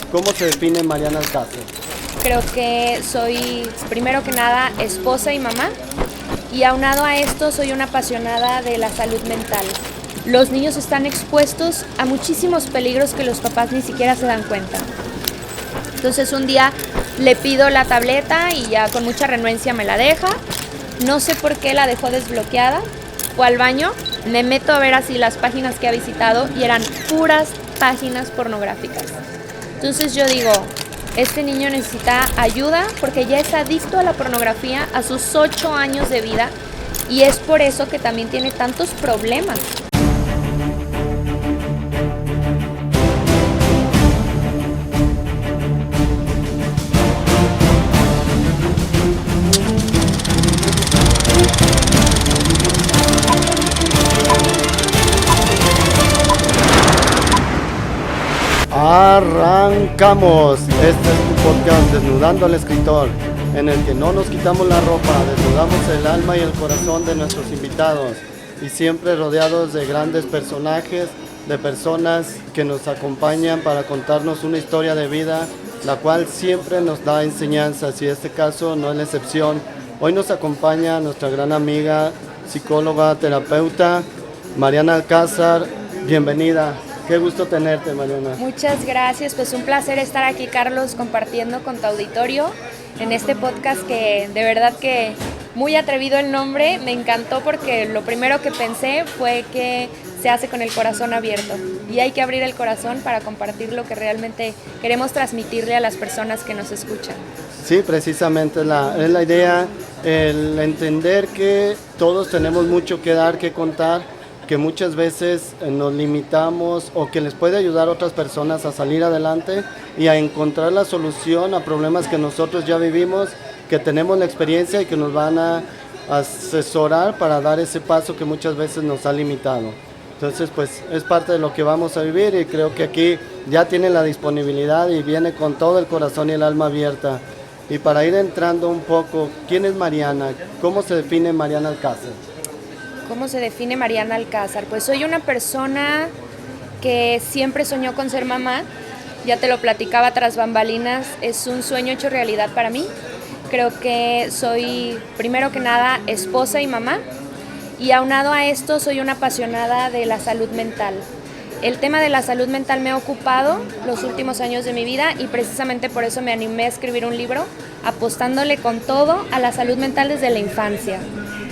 ¿Cómo se define Mariana Alcázar? Creo que soy, primero que nada, esposa y mamá, y aunado a esto soy una apasionada de la salud mental. Los niños están expuestos a muchísimos peligros que los papás ni siquiera se dan cuenta. Entonces un día le pido la tableta y ya con mucha renuencia me la deja. No sé por qué la dejó desbloqueada. Fue al baño, me meto a ver así las páginas que ha visitado y eran puras páginas pornográficas. Entonces yo digo, este niño necesita ayuda porque ya es adicto a la pornografía a sus 8 años de vida y es por eso que también tiene tantos problemas. Arrancamos. Este es tu podcast Desnudando al Escritor, en el que no nos quitamos la ropa, desnudamos el alma y el corazón de nuestros invitados y siempre rodeados de grandes personajes, de personas que nos acompañan para contarnos una historia de vida, la cual siempre nos da enseñanzas y este caso no es la excepción. Hoy nos acompaña nuestra gran amiga, psicóloga, terapeuta, Mariana Alcázar. Bienvenida. Qué gusto tenerte, Mariana. Muchas gracias, pues un placer estar aquí, Carlos, compartiendo con tu auditorio en este podcast que de verdad que muy atrevido el nombre, me encantó porque lo primero que pensé fue que se hace con el corazón abierto y hay que abrir el corazón para compartir lo que realmente queremos transmitirle a las personas que nos escuchan. Sí, precisamente es la idea, el entender que todos tenemos mucho que dar, que contar, que muchas veces nos limitamos o que les puede ayudar a otras personas a salir adelante y a encontrar la solución a problemas que nosotros ya vivimos, que tenemos la experiencia y que nos van a asesorar para dar ese paso que muchas veces nos ha limitado. Entonces, pues es parte de lo que vamos a vivir y creo que aquí ya tiene la disponibilidad y viene con todo el corazón y el alma abierta. Y para ir entrando un poco, ¿quién es Mariana? ¿Cómo se define Mariana Alcázar? ¿Cómo se define Mariana Alcázar? Pues soy una persona que siempre soñó con ser mamá, ya te lo platicaba tras bambalinas, es un sueño hecho realidad para mí. Creo que soy, primero que nada, esposa y mamá, y aunado a esto soy una apasionada de la salud mental. El tema de la salud mental me ha ocupado los últimos años de mi vida y precisamente por eso me animé a escribir un libro apostándole con todo a la salud mental desde la infancia.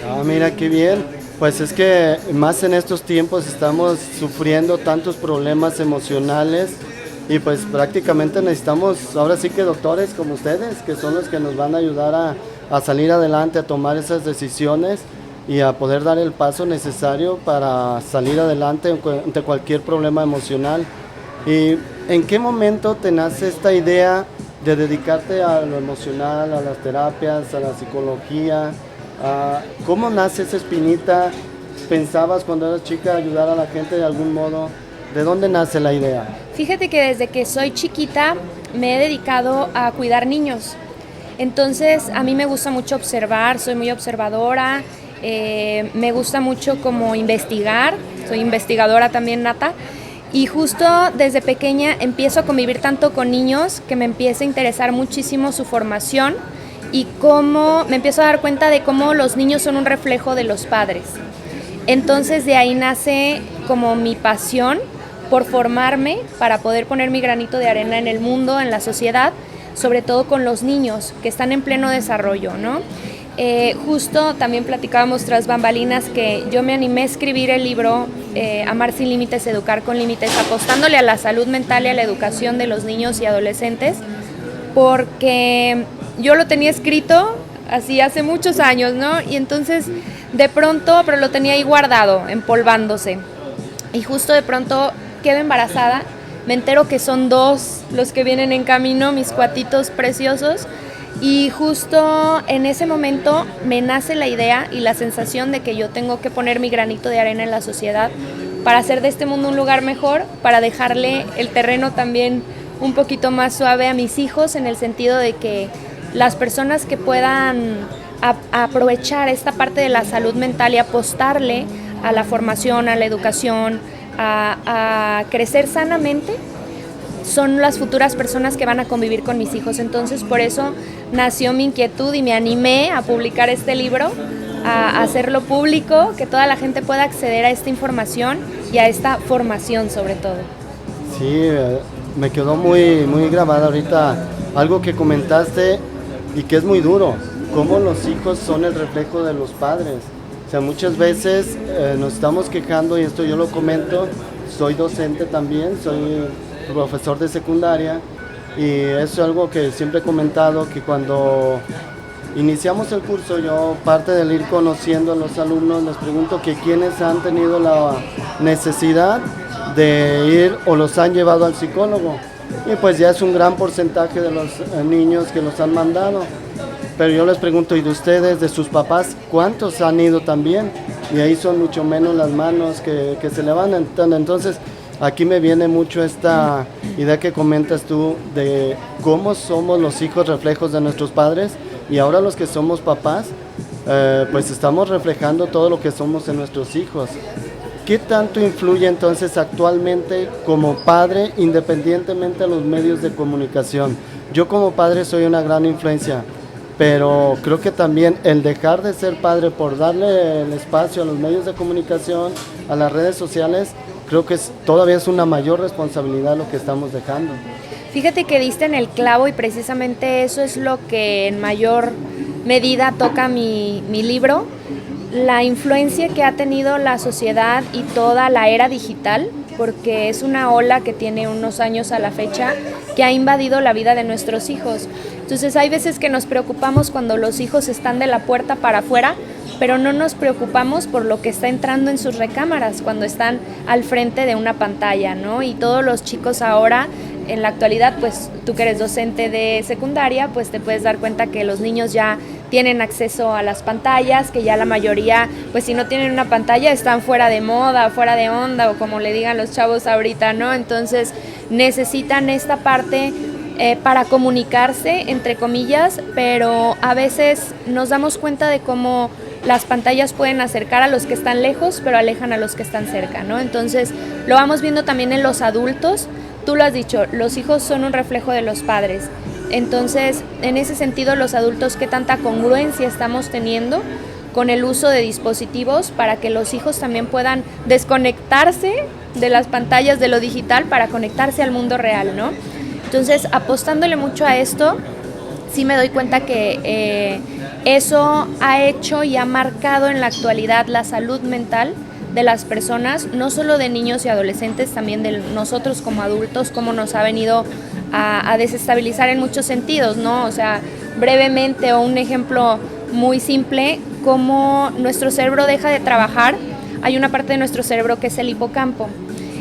Ah, mira qué bien. Pues es que más en estos tiempos estamos sufriendo tantos problemas emocionales y pues prácticamente necesitamos ahora sí que doctores como ustedes, que son los que nos van a ayudar a salir adelante, a tomar esas decisiones y a poder dar el paso necesario para salir adelante ante cualquier problema emocional. ¿Y en qué momento te nace esta idea de dedicarte a lo emocional, a las terapias, a la psicología? ¿Cómo nace esa espinita? ¿Pensabas cuando eras chica ayudar a la gente de algún modo? ¿De dónde nace la idea? Fíjate que desde que soy chiquita me he dedicado a cuidar niños. Entonces a mí me gusta mucho observar, soy muy observadora, me gusta mucho como investigar, soy investigadora también nata. Y justo desde pequeña empiezo a convivir tanto con niños que me empieza a interesar muchísimo su formación y cómo me empiezo a dar cuenta de cómo los niños son un reflejo de los padres. Entonces de ahí nace como mi pasión por formarme para poder poner mi granito de arena en el mundo, en la sociedad, sobre todo con los niños que están en pleno desarrollo, ¿no? Justo también platicábamos tras bambalinas que yo me animé a escribir el libro Amar sin límites, educar con límites, apostándole a la salud mental y a la educación de los niños y adolescentes, porque yo lo tenía escrito así hace muchos años, ¿no? Y entonces de pronto, pero lo tenía ahí guardado, empolvándose. Y justo de pronto quedo embarazada, me entero que son 2 los que vienen en camino, mis cuatitos preciosos. Y justo en ese momento me nace la idea y la sensación de que yo tengo que poner mi granito de arena en la sociedad para hacer de este mundo un lugar mejor, para dejarle el terreno también un poquito más suave a mis hijos, en el sentido de que las personas que puedan aprovechar esta parte de la salud mental y apostarle a la formación, a la educación, a crecer sanamente, son las futuras personas que van a convivir con mis hijos. Entonces por eso nació mi inquietud y me animé a publicar este libro, a hacerlo público, que toda la gente pueda acceder a esta información y a esta formación sobre todo. Sí, me quedó muy grabada ahorita algo que comentaste y que es muy duro, cómo los hijos son el reflejo de los padres. O sea, muchas veces nos estamos quejando, y esto yo lo comento, soy docente también, soy profesor de secundaria, y eso es algo que siempre he comentado, que cuando iniciamos el curso, yo parte del ir conociendo a los alumnos, les pregunto que quiénes han tenido la necesidad de ir o los han llevado al psicólogo, y pues ya es un gran porcentaje de los niños que los han mandado. Pero yo les pregunto, ¿y de ustedes, de sus papás, cuántos han ido también? Y ahí son mucho menos las manos que se levantan. Entonces, aquí me viene mucho esta idea que comentas tú de cómo somos los hijos reflejos de nuestros padres, y ahora los que somos papás, pues estamos reflejando todo lo que somos en nuestros hijos. ¿Qué tanto influye entonces actualmente como padre, independientemente de los medios de comunicación? Yo como padre soy una gran influencia, pero creo que también el dejar de ser padre por darle el espacio a los medios de comunicación, a las redes sociales, creo que todavía es una mayor responsabilidad lo que estamos dejando. Fíjate que diste en el clavo, y precisamente eso es lo que en mayor medida toca mi libro, la influencia que ha tenido la sociedad y toda la era digital, porque es una ola que tiene unos años a la fecha que ha invadido la vida de nuestros hijos. Entonces hay veces que nos preocupamos cuando los hijos están de la puerta para afuera, pero no nos preocupamos por lo que está entrando en sus recámaras cuando están al frente de una pantalla, ¿no? Y todos los chicos ahora, en la actualidad, pues tú que eres docente de secundaria, pues te puedes dar cuenta que los niños ya tienen acceso a las pantallas, que ya la mayoría, pues si no tienen una pantalla, están fuera de moda, fuera de onda, o como le digan los chavos ahorita, ¿no? Entonces necesitan esta parte para comunicarse, entre comillas, pero a veces nos damos cuenta de cómo las pantallas pueden acercar a los que están lejos, pero alejan a los que están cerca, ¿no? Entonces lo vamos viendo también en los adultos. Tú lo has dicho, los hijos son un reflejo de los padres. Entonces, en ese sentido, los adultos, ¿qué tanta congruencia estamos teniendo con el uso de dispositivos para que los hijos también puedan desconectarse de las pantallas de lo digital para conectarse al mundo real, ¿no? Entonces, apostándole mucho a esto, sí me doy cuenta que eso ha hecho y ha marcado en la actualidad la salud mental de las personas, no solo de niños y adolescentes, también de nosotros como adultos, cómo nos ha venido a desestabilizar en muchos sentidos, ¿no? O sea, brevemente, o un ejemplo muy simple, cómo nuestro cerebro deja de trabajar. Hay una parte de nuestro cerebro que es el hipocampo.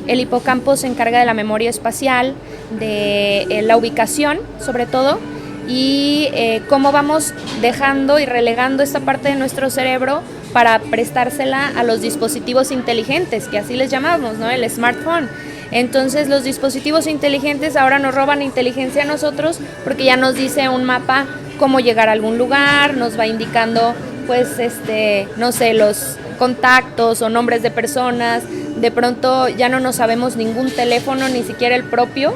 El hipocampo se encarga de la memoria espacial, de la ubicación, sobre todo, y cómo vamos dejando y relegando esta parte de nuestro cerebro para prestársela a los dispositivos inteligentes, que así les llamamos, ¿no? El smartphone. Entonces los dispositivos inteligentes ahora nos roban inteligencia a nosotros, porque ya nos dice un mapa cómo llegar a algún lugar, nos va indicando pues no sé, los contactos o nombres de personas. De pronto ya no nos sabemos ningún teléfono, ni siquiera el propio.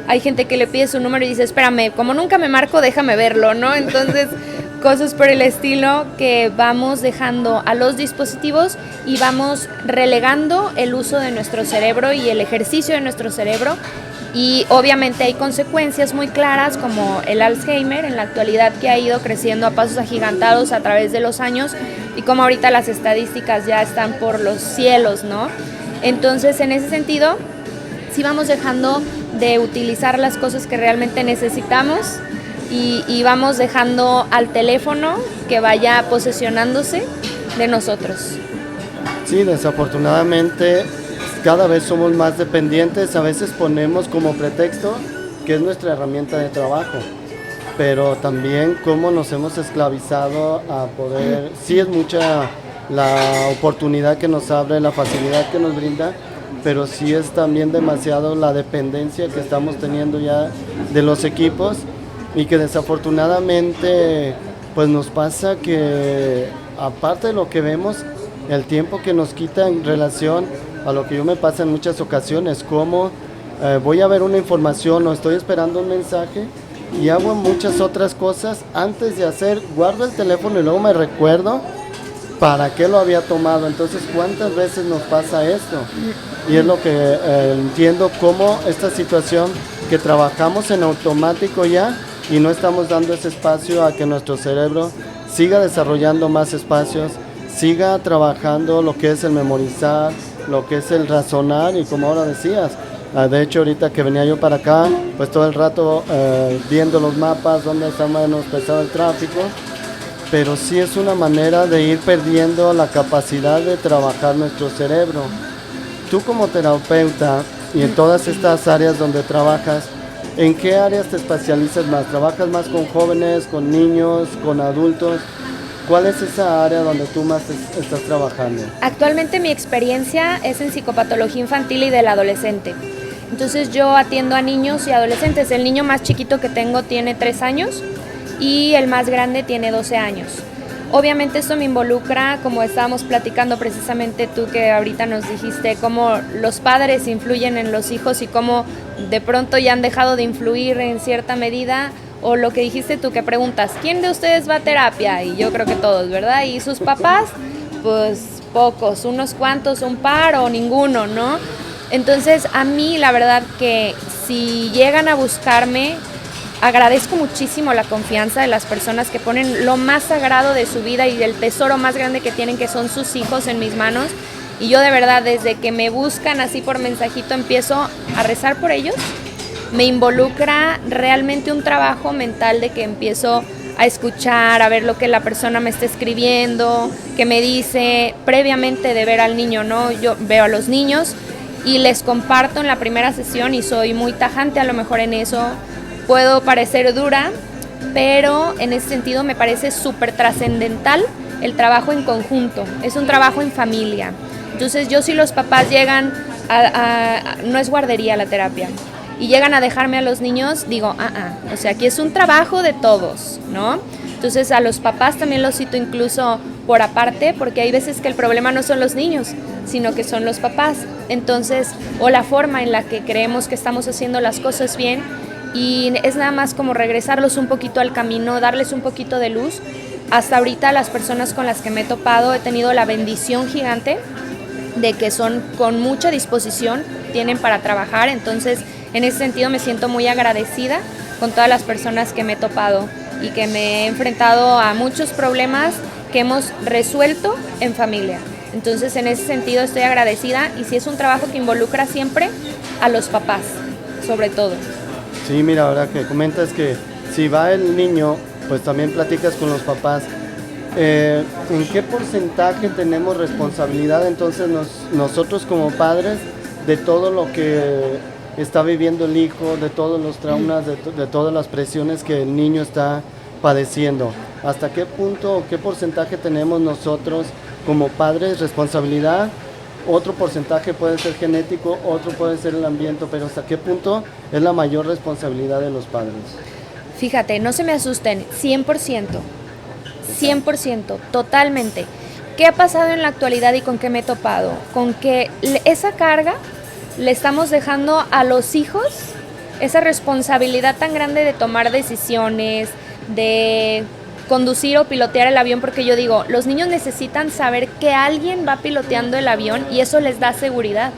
Hay gente que le pide su número y dice, espérame, como nunca me marco, déjame verlo, ¿no? Entonces cosas por el estilo que vamos dejando a los dispositivos y vamos relegando el uso de nuestro cerebro y el ejercicio de nuestro cerebro, y obviamente hay consecuencias muy claras como el Alzheimer en la actualidad, que ha ido creciendo a pasos agigantados a través de los años, y como ahorita las estadísticas ya están por los cielos, ¿no? Entonces, en ese sentido, sí vamos dejando de utilizar las cosas que realmente necesitamos, y vamos dejando al teléfono que vaya posesionándose de nosotros. Sí, desafortunadamente cada vez somos más dependientes. A veces ponemos como pretexto que es nuestra herramienta de trabajo, pero también cómo nos hemos esclavizado a poder, sí es mucha la oportunidad que nos abre, la facilidad que nos brinda, pero sí es también demasiado la dependencia que estamos teniendo ya de los equipos, y que desafortunadamente pues nos pasa que, aparte de lo que vemos, el tiempo que nos quita en relación a lo que yo me pasa en muchas ocasiones, como voy a ver una información o estoy esperando un mensaje y hago muchas otras cosas antes de hacer, guardo el teléfono y luego me recuerdo para qué lo había tomado. Entonces, ¿cuántas veces nos pasa esto? Y es lo que entiendo, cómo esta situación que trabajamos en automático ya y no estamos dando ese espacio a que nuestro cerebro siga desarrollando más espacios, siga trabajando lo que es el memorizar, lo que es el razonar, y como ahora decías, de hecho ahorita que venía yo para acá, pues todo el rato viendo los mapas, dónde está menos pesado el tráfico, pero sí es una manera de ir perdiendo la capacidad de trabajar nuestro cerebro. Tú como terapeuta y en todas estas áreas donde trabajas, ¿en qué áreas te especializas más? ¿Trabajas más con jóvenes, con niños, con adultos? ¿Cuál es esa área donde tú más estás trabajando? Actualmente mi experiencia es en psicopatología infantil y del adolescente. Entonces yo atiendo a niños y adolescentes. El niño más chiquito que tengo tiene 3 años y el más grande tiene 12 años. Obviamente esto me involucra, como estábamos platicando precisamente tú que ahorita nos dijiste, cómo los padres influyen en los hijos y cómo de pronto ya han dejado de influir en cierta medida, o lo que dijiste tú que preguntas, ¿quién de ustedes va a terapia? Y yo creo que todos, ¿verdad? Y sus papás, pues pocos, unos cuantos, un par o ninguno, ¿no? Entonces a mí la verdad que si llegan a buscarme, agradezco muchísimo la confianza de las personas que ponen lo más sagrado de su vida y el tesoro más grande que tienen, que son sus hijos, en mis manos. Y yo de verdad, desde que me buscan así por mensajito, empiezo a rezar por ellos. Me involucra realmente un trabajo mental de que empiezo a escuchar, a ver lo que la persona me está escribiendo, que me dice previamente de ver al niño, ¿no? Yo veo a los niños y les comparto en la primera sesión y soy muy tajante a lo mejor en eso. Puedo parecer dura, pero en ese sentido me parece súper trascendental el trabajo en conjunto, es un trabajo en familia. Entonces yo, si los papás llegan no es guardería la terapia, y llegan a dejarme a los niños, digo, o sea, aquí es un trabajo de todos, ¿no? Entonces a los papás también los cito incluso por aparte, porque hay veces que el problema no son los niños, sino que son los papás. Entonces, o la forma en la que creemos que estamos haciendo las cosas bien, y es nada más como regresarlos un poquito al camino, darles un poquito de luz. Hasta ahorita las personas con las que me he topado he tenido la bendición gigante de que son con mucha disposición, tienen para trabajar. Entonces en ese sentido me siento muy agradecida con todas las personas que me he topado y que me he enfrentado a muchos problemas que hemos resuelto en familia. Entonces en ese sentido estoy agradecida, y sí es un trabajo que involucra siempre a los papás, sobre todo. Sí, mira, ahora que comentas que si va el niño, pues también platicas con los papás. ¿En qué porcentaje tenemos responsabilidad entonces nosotros como padres de todo lo que está viviendo el hijo, de todos los traumas, de todas las presiones que el niño está padeciendo? ¿Hasta qué punto o qué porcentaje tenemos nosotros como padres responsabilidad? Otro porcentaje puede ser genético, otro puede ser el ambiente, pero ¿hasta qué punto es la mayor responsabilidad de los padres? Fíjate, no se me asusten, 100%, 100%, totalmente. ¿Qué ha pasado en la actualidad y con qué me he topado? Con que esa carga le estamos dejando a los hijos, esa responsabilidad tan grande de tomar decisiones, de conducir o pilotear el avión, porque yo digo, los niños necesitan saber que alguien va piloteando el avión y eso les da seguridad.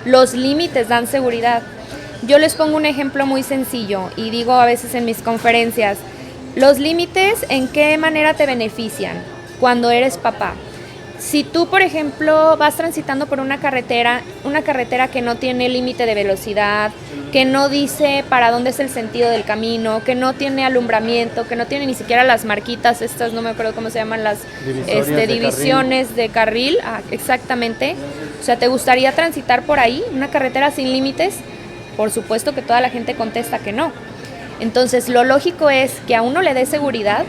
Los límites dan seguridad. Yo les pongo un ejemplo muy sencillo y digo a veces en mis conferencias, los límites, ¿en qué manera te benefician cuando eres papá? Si tú, por ejemplo, vas transitando por una carretera que no tiene límite de velocidad, que no dice para dónde es el sentido del camino, que no tiene alumbramiento, que no tiene ni siquiera las marquitas estas, no me acuerdo cómo se llaman, las divisiones de carril, exactamente. O sea, ¿te gustaría transitar por ahí, una carretera sin límites? Por supuesto que toda la gente contesta que no. Entonces, lo lógico es que a uno le dé seguridad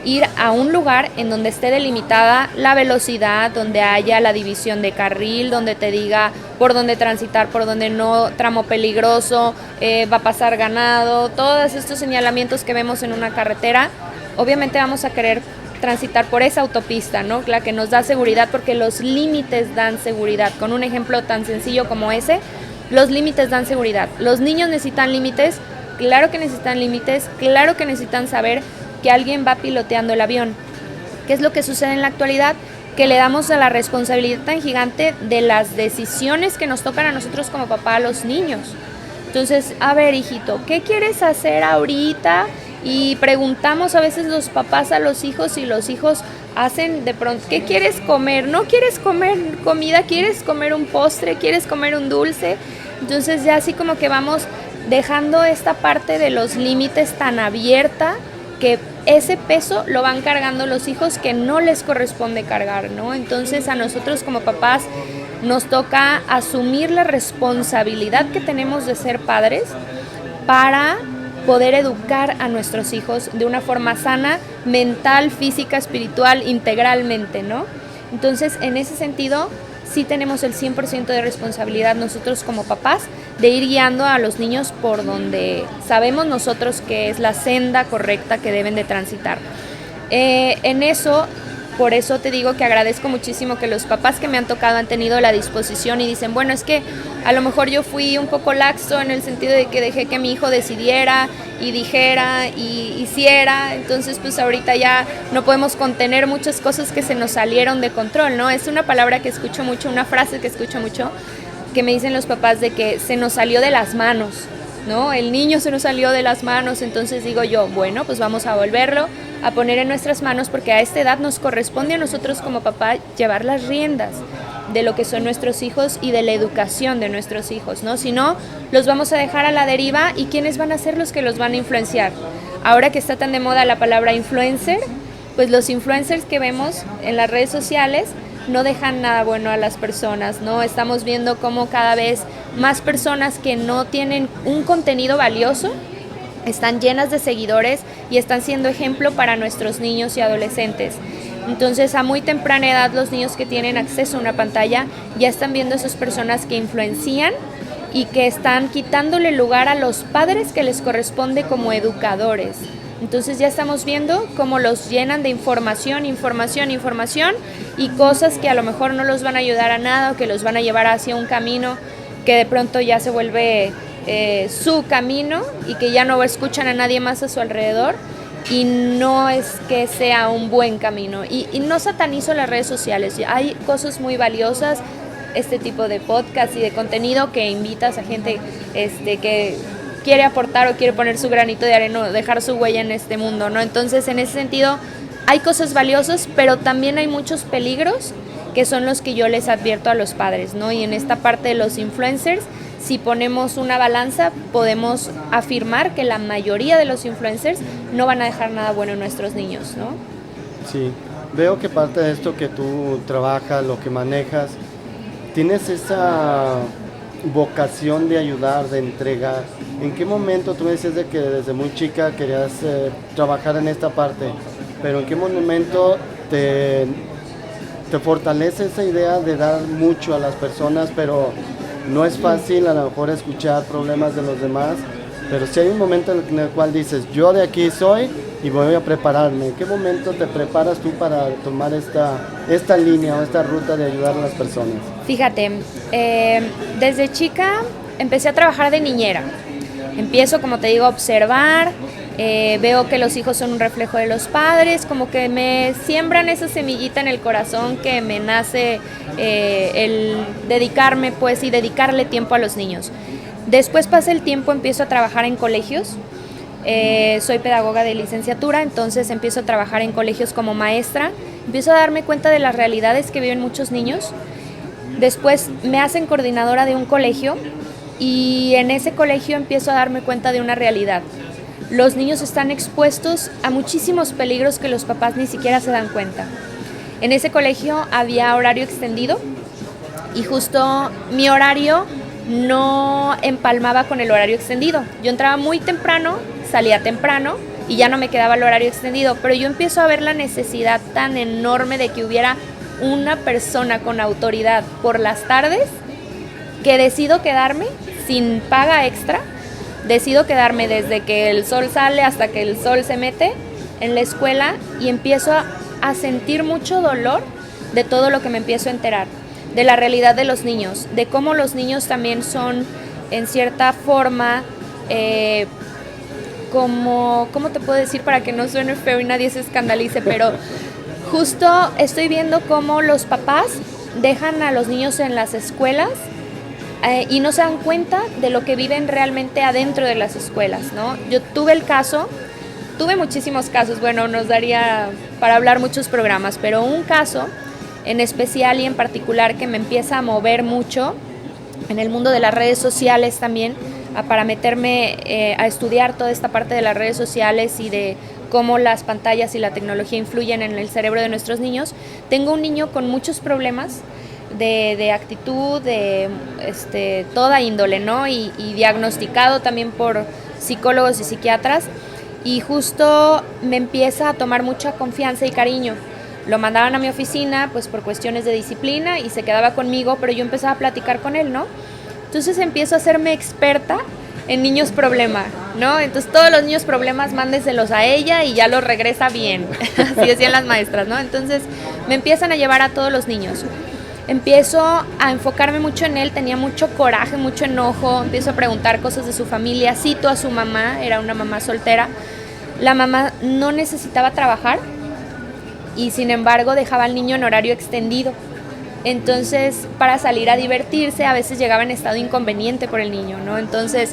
ir a un lugar en donde esté delimitada la velocidad, donde haya la división de carril, donde te diga por dónde transitar, por dónde no, tramo peligroso, va a pasar ganado, todos estos señalamientos que vemos en una carretera. Obviamente vamos a querer transitar por esa autopista, ¿no? La que nos da seguridad, porque los límites dan seguridad. Con un ejemplo tan sencillo como ese, Los límites dan seguridad. Los niños necesitan límites, claro que necesitan límites, claro que necesitan saber que alguien va piloteando el avión. ¿Qué es lo que sucede en la actualidad? Que le damos a la responsabilidad tan gigante de las decisiones que nos tocan a nosotros como papá a los niños. Entonces, a ver, hijito, ¿qué quieres hacer ahorita? Y preguntamos a veces los papás a los hijos y los hijos hacen de pronto, ¿qué quieres comer? ¿No quieres comer comida? ¿Quieres comer un postre? ¿Quieres comer un dulce? Entonces ya así como que vamos dejando esta parte de los límites tan abierta que ese peso lo van cargando los hijos que no les corresponde cargar, ¿no? Entonces a nosotros como papás nos toca asumir la responsabilidad que tenemos de ser padres para poder educar a nuestros hijos de una forma sana, mental, física, espiritual, integralmente, ¿no? Entonces, en ese sentido, sí tenemos el 100% de responsabilidad nosotros como papás de ir guiando a los niños por donde sabemos nosotros que es la senda correcta que deben de transitar. En eso, por eso te digo que agradezco muchísimo que los papás que me han tocado han tenido la disposición y dicen, bueno, es que a lo mejor yo fui un poco laxo en el sentido de que dejé que mi hijo decidiera y dijera y hiciera, entonces pues ahorita ya no podemos contener muchas cosas que se nos salieron de control, ¿no? Es una palabra que escucho mucho, una frase que escucho mucho, que me dicen los papás de que se nos salió de las manos, ¿no? El niño se nos salió de las manos, entonces digo yo, bueno, pues vamos a volverlo a poner en nuestras manos porque a esta edad nos corresponde a nosotros como papá llevar las riendas de lo que son nuestros hijos y de la educación de nuestros hijos, ¿no? Si no, los vamos a dejar a la deriva y ¿quiénes van a ser los que los van a influenciar? Ahora que está tan de moda la palabra influencer, pues los influencers que vemos en las redes sociales no dejan nada bueno a las personas, ¿no? Estamos viendo cómo cada vez más personas que no tienen un contenido valioso están llenas de seguidores y están siendo ejemplo para nuestros niños y adolescentes. Entonces, a muy temprana edad, los niños que tienen acceso a una pantalla ya están viendo a esas personas que influencian y que están quitándole lugar a los padres que les corresponde como educadores. Entonces ya estamos viendo cómo los llenan de información y cosas que a lo mejor no los van a ayudar a nada o que los van a llevar hacia un camino que de pronto ya se vuelve su camino y que ya no escuchan a nadie más a su alrededor y no es que sea un buen camino. Y no satanizo las redes sociales, hay cosas muy valiosas, este tipo de podcast y de contenido que invitas a gente que quiere aportar o quiere poner su granito de arena, dejar su huella en este mundo, ¿no? Entonces, en ese sentido, hay cosas valiosas, pero también hay muchos peligros que son los que yo les advierto a los padres, ¿no? Y en esta parte de los influencers, si ponemos una balanza, podemos afirmar que la mayoría de los influencers no van a dejar nada bueno en nuestros niños, ¿no? Sí, veo que parte de esto que tú trabajas, lo que manejas, tienes esa vocación de ayudar, de entregar. ¿En qué momento tú me dices de que desde muy chica querías trabajar en esta parte? Pero ¿en qué momento te fortalece esa idea de dar mucho a las personas, pero no es fácil a lo mejor escuchar problemas de los demás, pero si hay un momento en el cual dices, yo de aquí soy y voy a prepararme? ¿En qué momento te preparas tú para tomar esta línea o esta ruta de ayudar a las personas? Fíjate, desde chica empecé a trabajar de niñera. Empiezo, como te digo, a observar, veo que los hijos son un reflejo de los padres, como que me siembran esa semillita en el corazón que me nace el dedicarme pues y dedicarle tiempo a los niños. Después pasa el tiempo, empiezo a trabajar en colegios, soy pedagoga de licenciatura, entonces empiezo a trabajar en colegios como maestra, empiezo a darme cuenta de las realidades que viven muchos niños. Después me hacen coordinadora de un colegio y en ese colegio empiezo a darme cuenta de una realidad. Los niños están expuestos a muchísimos peligros que los papás ni siquiera se dan cuenta. En ese colegio había horario extendido y justo mi horario no empalmaba con el horario extendido. Yo entraba muy temprano, salía temprano y ya no me quedaba el horario extendido, pero yo empiezo a ver la necesidad tan enorme de que hubiera una persona con autoridad por las tardes que decido quedarme sin paga extra. Decido quedarme desde que el sol sale hasta que el sol se mete en la escuela y empiezo a sentir mucho dolor de todo lo que me empiezo a enterar. de la realidad de los niños, de cómo los niños también son, en cierta forma, como, ¿cómo te puedo decir para que no suene feo y nadie se escandalice? Pero justo estoy viendo cómo los papás dejan a los niños en las escuelas y no se dan cuenta de lo que viven realmente adentro de las escuelas, ¿no? Yo tuve muchísimos casos, bueno, nos daría para hablar muchos programas, pero un caso en especial y en particular que me empieza a mover mucho en el mundo de las redes sociales también, para meterme a estudiar toda esta parte de las redes sociales y de cómo las pantallas y la tecnología influyen en el cerebro de nuestros niños. Tengo un niño con muchos problemas de actitud, de toda índole, ¿no? Y diagnosticado también por psicólogos y psiquiatras, y justo me empieza a tomar mucha confianza y cariño. Lo mandaban a mi oficina pues por cuestiones de disciplina y se quedaba conmigo, pero yo empezaba a platicar con él, ¿no? Entonces empiezo a hacerme experta en niños problema, ¿no? Entonces todos los niños problemas mándeselos a ella y ya los regresa bien, así decían las maestras, ¿no? Entonces me empiezan a llevar a todos los niños. Empiezo a enfocarme mucho en él, tenía mucho coraje, mucho enojo, empiezo a preguntar cosas de su familia, cito a su mamá, era una mamá soltera. La mamá no necesitaba trabajar y sin embargo dejaba al niño en horario extendido. Entonces, para salir a divertirse, a veces llegaba en estado inconveniente por el niño, ¿no? Entonces,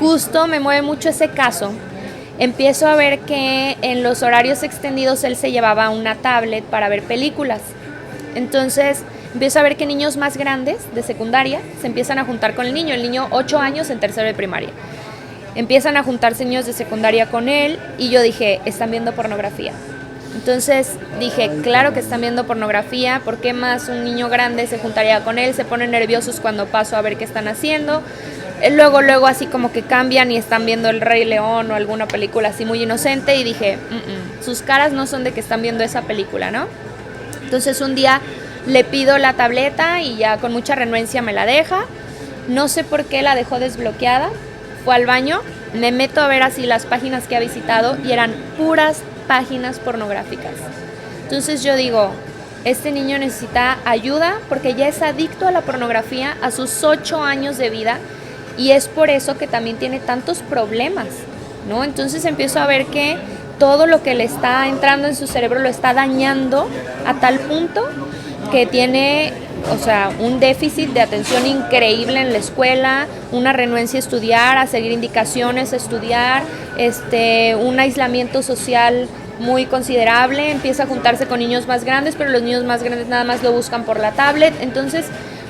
justo me mueve mucho ese caso. Empiezo a ver que en los horarios extendidos él se llevaba una tablet para ver películas. Entonces, empiezo a ver que niños más grandes, de secundaria, se empiezan a juntar con el niño 8 años en tercero de primaria. Empiezan a juntarse niños de secundaria con él y yo dije, están viendo pornografía. Entonces dije, claro que están viendo pornografía, ¿por qué más un niño grande se juntaría con él? Se ponen nerviosos cuando paso a ver qué están haciendo. Luego así como que cambian y están viendo El Rey León o alguna película así muy inocente y dije, sus caras no son de que están viendo esa película, ¿no? Entonces un día le pido la tableta y ya con mucha renuencia me la deja. No sé por qué la dejó desbloqueada. Fue al baño, me meto a ver así las páginas que ha visitado y eran puras páginas pornográficas. Entonces yo digo, este niño necesita ayuda porque ya es adicto a la pornografía a sus 8 años de vida y es por eso que también tiene tantos problemas, ¿no? Entonces empiezo a ver que todo lo que le está entrando en su cerebro lo está dañando a tal punto que tiene, o sea, un déficit de atención increíble en la escuela, una renuencia a estudiar, a seguir indicaciones, a estudiar, un aislamiento social muy considerable, empieza a juntarse con niños más grandes, pero los niños más grandes nada más lo buscan por la tablet. Entonces,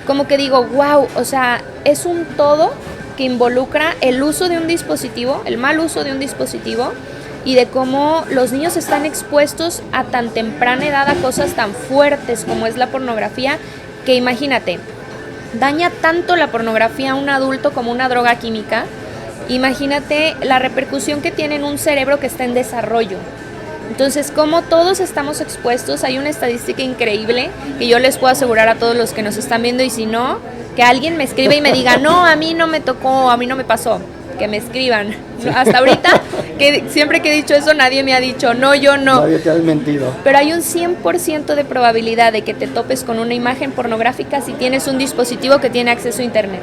como que digo, wow, o sea, es un todo que involucra el uso de un dispositivo, el mal uso de un dispositivo, y de cómo los niños están expuestos a tan temprana edad a cosas tan fuertes como es la pornografía, que imagínate, daña tanto la pornografía a un adulto como una droga química. Imagínate la repercusión que tiene en un cerebro que está en desarrollo. Entonces, como todos estamos expuestos, hay una estadística increíble que yo les puedo asegurar a todos los que nos están viendo, y si no, que alguien me escriba y me diga, no, a mí no me tocó, a mí no me pasó. Que me escriban. Hasta ahorita, que siempre que he dicho eso, nadie me ha dicho, no, yo no. Nadie te ha mentido. Pero hay un 100% de probabilidad de que te topes con una imagen pornográfica si tienes un dispositivo que tiene acceso a internet.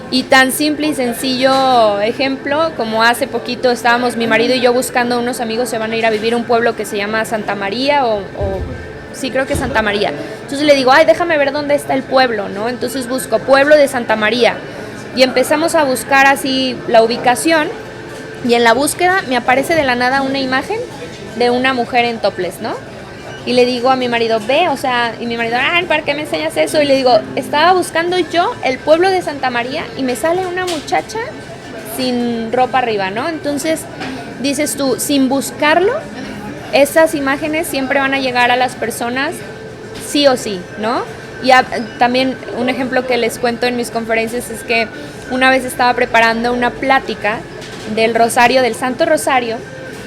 Y tan simple y sencillo ejemplo, como hace poquito estábamos mi marido y yo buscando unos amigos, se van a ir a vivir a un pueblo que se llama Santa María sí, creo que es Santa María. Entonces le digo, déjame ver dónde está el pueblo, ¿no? Entonces busco pueblo de Santa María. Y empezamos a buscar así la ubicación y en la búsqueda me aparece de la nada una imagen de una mujer en topless, ¿no? Y le digo a mi marido, ve, o sea, y mi marido, ¿para qué me enseñas eso? Y le digo, estaba buscando yo el pueblo de Santa María y me sale una muchacha sin ropa arriba, ¿no? Entonces, dices tú, sin buscarlo, esas imágenes siempre van a llegar a las personas sí o sí, ¿no? Y también un ejemplo que les cuento en mis conferencias es que una vez estaba preparando una plática del Rosario, del Santo Rosario,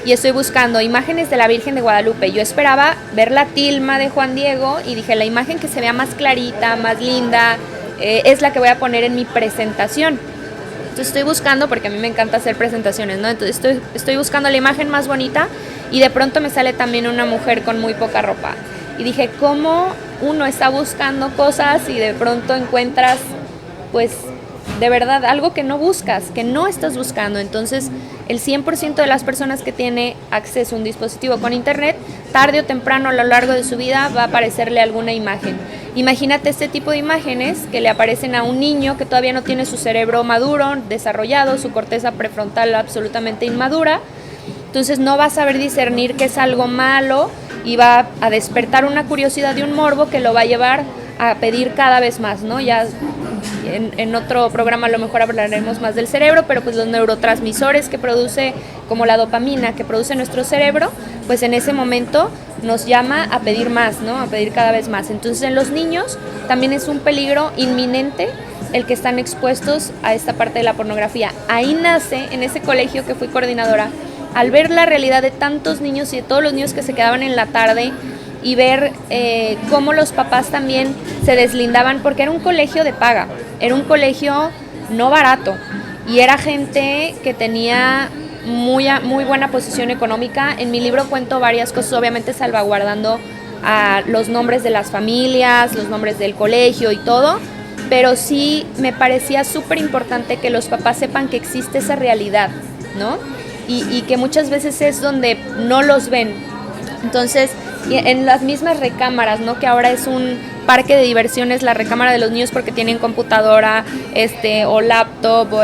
y estoy buscando imágenes de la Virgen de Guadalupe. Yo esperaba ver la tilma de Juan Diego y dije, la imagen que se vea más clarita, más linda, es la que voy a poner en mi presentación. Entonces estoy buscando, porque a mí me encanta hacer presentaciones, ¿no? Entonces estoy buscando la imagen más bonita y de pronto me sale también una mujer con muy poca ropa. Y dije, ¿cómo uno está buscando cosas y de pronto encuentras, pues, de verdad, algo que no buscas, que no estás buscando. Entonces, el 100% de las personas que tiene acceso a un dispositivo con internet, tarde o temprano a lo largo de su vida va a aparecerle alguna imagen. Imagínate este tipo de imágenes que le aparecen a un niño que todavía no tiene su cerebro maduro, desarrollado, su corteza prefrontal absolutamente inmadura. Entonces no va a saber discernir que es algo malo y va a despertar una curiosidad y un morbo que lo va a llevar a pedir cada vez más, ¿no? Ya en otro programa a lo mejor hablaremos más del cerebro, pero pues los neurotransmisores que produce, como la dopamina que produce nuestro cerebro, pues en ese momento nos llama a pedir más, ¿no? A pedir cada vez más. Entonces en los niños también es un peligro inminente el que están expuestos a esta parte de la pornografía. Ahí nace, en ese colegio que fui coordinadora, al ver la realidad de tantos niños y de todos los niños que se quedaban en la tarde y ver cómo los papás también se deslindaban, porque era un colegio de paga, era un colegio no barato y era gente que tenía muy buena posición económica. En mi libro cuento varias cosas, obviamente salvaguardando a los nombres de las familias, los nombres del colegio y todo, pero sí me parecía súper importante que los papás sepan que existe esa realidad, ¿no? Y que muchas veces es donde no los ven. Entonces, en las mismas recámaras, ¿no? Que ahora es un parque de diversiones, la recámara de los niños, porque tienen computadora, o laptop, o,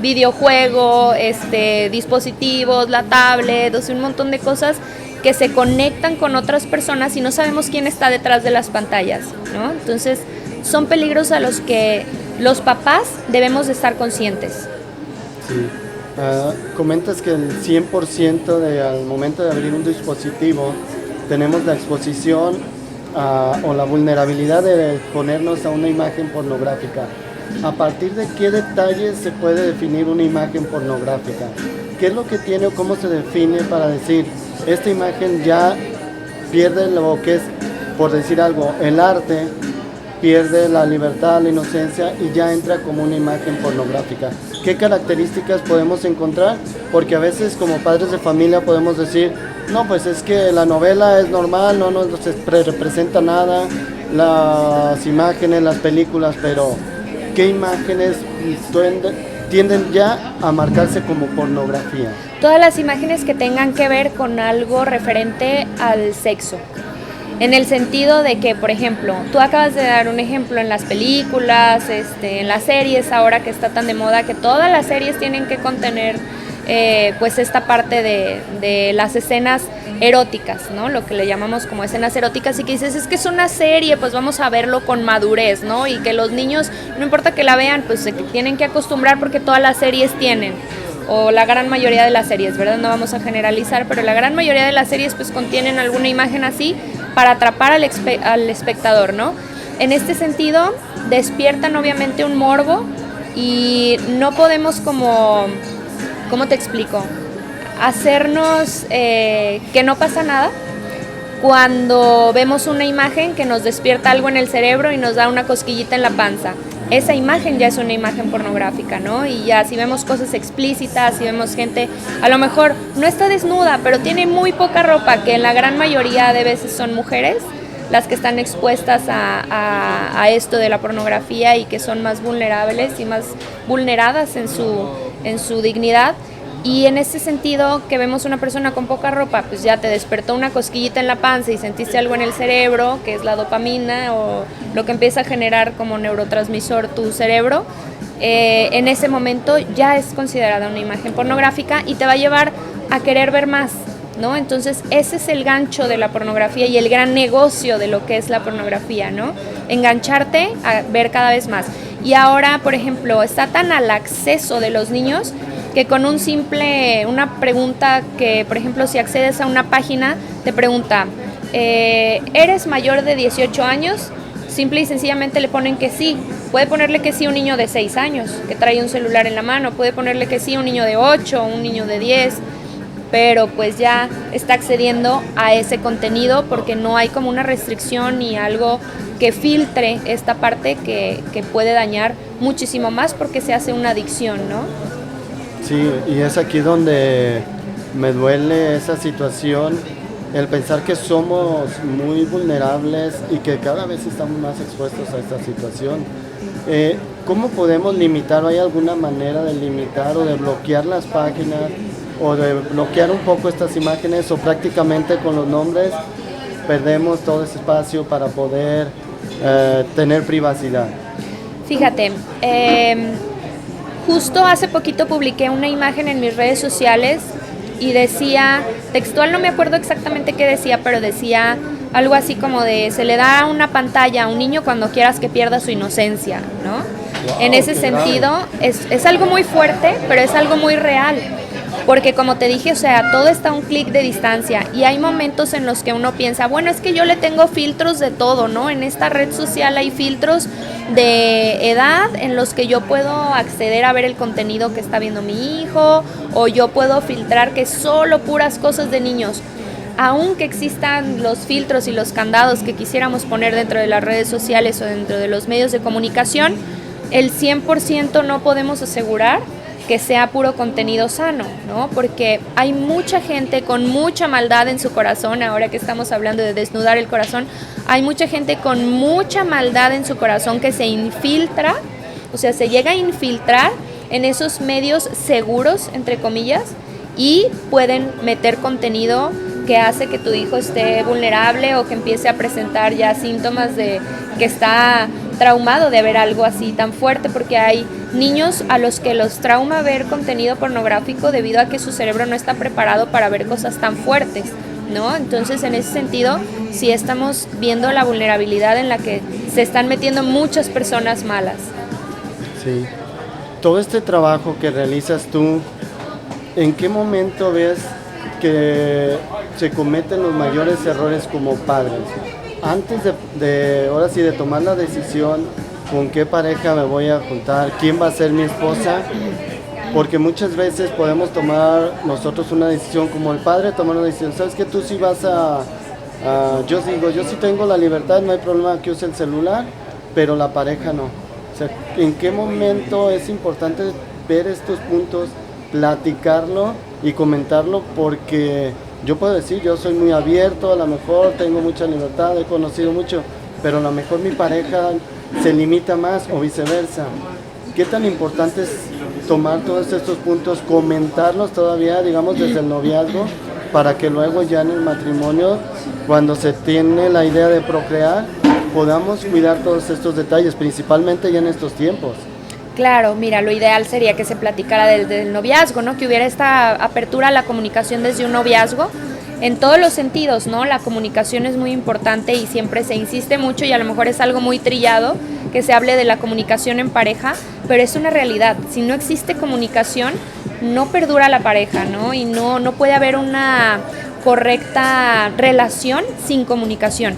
videojuego, dispositivos, la tablet, o sea, un montón de cosas que se conectan con otras personas y no sabemos quién está detrás de las pantallas, ¿no? Entonces, son peligros a los que los papás debemos de estar conscientes. Sí. Comentas que el 100% al momento de abrir un dispositivo tenemos la exposición o la vulnerabilidad de exponernos a una imagen pornográfica. ¿A partir de qué detalles se puede definir una imagen pornográfica? ¿Qué es lo que tiene o cómo se define para decir esta imagen ya pierde lo que es, por decir algo, el arte, pierde la libertad, la inocencia y ya entra como una imagen pornográfica? ¿Qué características podemos encontrar? Porque a veces como padres de familia podemos decir, no, pues es que la novela es normal, no nos representa nada, las imágenes, las películas, pero ¿qué imágenes tienden ya a marcarse como pornografía? Todas las imágenes que tengan que ver con algo referente al sexo. En el sentido de que, por ejemplo, tú acabas de dar un ejemplo en las películas, en las series, ahora que está tan de moda, que todas las series tienen que contener pues esta parte de las escenas eróticas, ¿no? Lo que le llamamos como escenas eróticas, y que dices, es que es una serie, pues vamos a verlo con madurez, ¿no? Y que los niños, no importa que la vean, pues se tienen que acostumbrar porque todas las series tienen, o la gran mayoría de las series, ¿verdad? No vamos a generalizar, pero la gran mayoría de las series pues contienen alguna imagen así para atrapar al espectador, ¿no? En este sentido, despiertan obviamente un morbo y no podemos como, ¿cómo te explico? Hacernos que no pasa nada cuando vemos una imagen que nos despierta algo en el cerebro y nos da una cosquillita en la panza. Esa imagen ya es una imagen pornográfica, ¿no? Y ya si vemos cosas explícitas, si vemos gente, a lo mejor no está desnuda, pero tiene muy poca ropa, que en la gran mayoría de veces son mujeres las que están expuestas a esto de la pornografía y que son más vulnerables y más vulneradas en su dignidad. Y en ese sentido, que vemos una persona con poca ropa, pues ya te despertó una cosquillita en la panza y sentiste algo en el cerebro, que es la dopamina o lo que empieza a generar como neurotransmisor tu cerebro, en ese momento ya es considerada una imagen pornográfica y te va a llevar a querer ver más, ¿no? Entonces ese es el gancho de la pornografía y el gran negocio de lo que es la pornografía, ¿no? Engancharte a ver cada vez más. Y ahora, por ejemplo, está tan al acceso de los niños que con una pregunta que, por ejemplo, si accedes a una página, te pregunta, ¿eres mayor de 18 años? Simple y sencillamente le ponen que sí. Puede ponerle que sí un niño de 6 años, que trae un celular en la mano, puede ponerle que sí un niño de 8, un niño de 10, pero pues ya está accediendo a ese contenido porque no hay como una restricción ni algo que filtre esta parte que puede dañar muchísimo más porque se hace una adicción, ¿no? Sí, y es aquí donde me duele esa situación el pensar que somos muy vulnerables y que cada vez estamos más expuestos a esta situación. ¿Cómo podemos limitar? ¿Hay alguna manera de limitar o de bloquear las páginas o de bloquear un poco estas imágenes, o prácticamente con los nombres perdemos todo ese espacio para poder tener privacidad? Fíjate, justo hace poquito publiqué una imagen en mis redes sociales y decía, textual no me acuerdo exactamente qué decía, pero decía algo así como de, se le da una pantalla a un niño cuando quieras que pierda su inocencia, ¿no? Wow, en ese sentido, es algo muy fuerte, pero es algo muy real. Porque como te dije, o sea, todo está a un clic de distancia y hay momentos en los que uno piensa, bueno, es que yo le tengo filtros de todo, ¿no? En esta red social hay filtros de edad en los que yo puedo acceder a ver el contenido que está viendo mi hijo, o yo puedo filtrar que solo puras cosas de niños. Aunque existan los filtros y los candados que quisiéramos poner dentro de las redes sociales o dentro de los medios de comunicación, el 100% no podemos asegurar que sea puro contenido sano, ¿no? Porque hay mucha gente con mucha maldad en su corazón. Ahora que estamos hablando de desnudar el corazón, hay mucha gente con mucha maldad en su corazón que se infiltra, o sea, se llega a infiltrar en esos medios seguros, entre comillas, y pueden meter contenido que hace que tu hijo esté vulnerable o que empiece a presentar ya síntomas de que está traumado de ver algo así tan fuerte, porque hay niños a los que los trauma ver contenido pornográfico debido a que su cerebro no está preparado para ver cosas tan fuertes, ¿no? Entonces, en ese sentido, sí estamos viendo la vulnerabilidad en la que se están metiendo muchas personas malas. Sí. Todo este trabajo que realizas tú, ¿en qué momento ves que se cometen los mayores errores como padres? Antes ahora sí, de tomar la decisión con qué pareja me voy a juntar, quién va a ser mi esposa, porque muchas veces podemos tomar nosotros una decisión, como el padre tomar una decisión, sabes que tú sí vas yo digo, yo sí tengo la libertad, no hay problema que use el celular, pero la pareja no. O sea, ¿en qué momento es importante ver estos puntos, platicarlo y comentarlo? Porque yo puedo decir, yo soy muy abierto, a lo mejor tengo mucha libertad, he conocido mucho, pero a lo mejor mi pareja se limita más o viceversa. ¿Qué tan importante es tomar todos estos puntos, comentarlos todavía, digamos, desde el noviazgo, para que luego ya en el matrimonio, cuando se tiene la idea de procrear, podamos cuidar todos estos detalles, principalmente ya en estos tiempos? Claro, mira, lo ideal sería que se platicara desde el noviazgo, ¿no? Que hubiera esta apertura a la comunicación desde un noviazgo, en todos los sentidos, ¿no? La comunicación es muy importante y siempre se insiste mucho, y a lo mejor es algo muy trillado que se hable de la comunicación en pareja, pero es una realidad. Si no existe comunicación, no perdura la pareja, ¿no? Y no puede haber una correcta relación sin comunicación.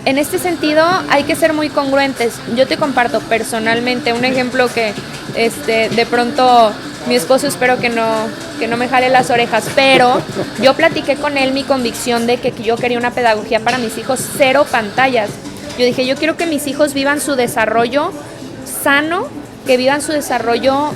En este sentido hay que ser muy congruentes. Yo te comparto personalmente un ejemplo que de pronto mi esposo, espero que no me jale las orejas, pero yo platiqué con él mi convicción de que yo quería una pedagogía para mis hijos, 0 pantallas. Yo dije, yo quiero que mis hijos vivan su desarrollo sano, que vivan su desarrollo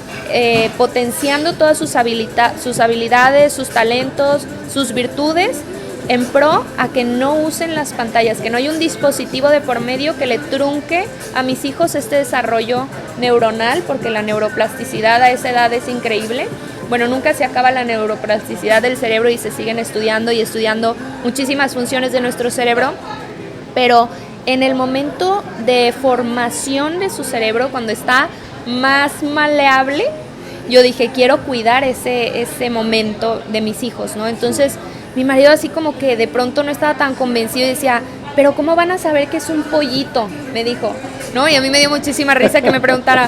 potenciando todas sus habilidades, sus talentos, sus virtudes, en pro a que no usen las pantallas, que no haya un dispositivo de por medio que le trunque a mis hijos este desarrollo neuronal, porque la neuroplasticidad a esa edad es increíble. Bueno, nunca se acaba la neuroplasticidad del cerebro y se siguen estudiando y estudiando muchísimas funciones de nuestro cerebro, pero en el momento de formación de su cerebro, cuando está más maleable, yo dije, quiero cuidar ese momento de mis hijos, ¿no? Entonces, mi marido así como que de pronto no estaba tan convencido y decía, pero ¿cómo van a saber que es un pollito? Me dijo, ¿no? Y a mí me dio muchísima risa que me preguntara,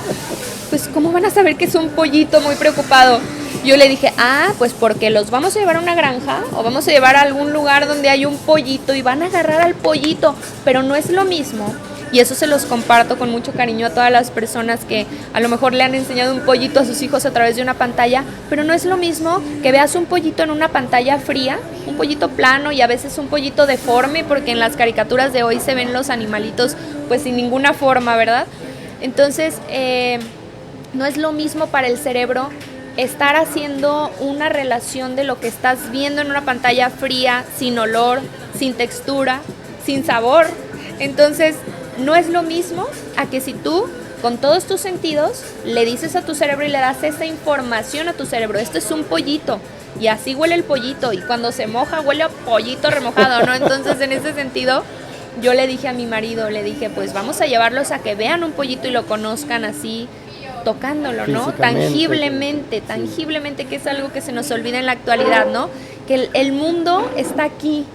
pues ¿cómo van a saber que es un pollito? Muy preocupado. Yo le dije, pues porque los vamos a llevar a una granja o vamos a llevar a algún lugar donde hay un pollito y van a agarrar al pollito, pero no es lo mismo. Y eso se los comparto con mucho cariño a todas las personas que a lo mejor le han enseñado un pollito a sus hijos a través de una pantalla, pero no es lo mismo que veas un pollito en una pantalla fría, un pollito plano y a veces un pollito deforme, porque en las caricaturas de hoy se ven los animalitos pues sin ninguna forma, ¿verdad? Entonces, no es lo mismo para el cerebro estar haciendo una relación de lo que estás viendo en una pantalla fría, sin olor, sin textura, sin sabor. Entonces, no es lo mismo a que si tú, con todos tus sentidos, le dices a tu cerebro y le das esa información a tu cerebro. Esto es un pollito, y así huele el pollito, y cuando se moja huele a pollito remojado, ¿no? Entonces, en ese sentido, yo le dije a mi marido, le dije, pues vamos a llevarlos a que vean un pollito y lo conozcan así, tocándolo, ¿no? Tangiblemente, que es algo que se nos olvida en la actualidad, ¿no? Que el mundo está aquí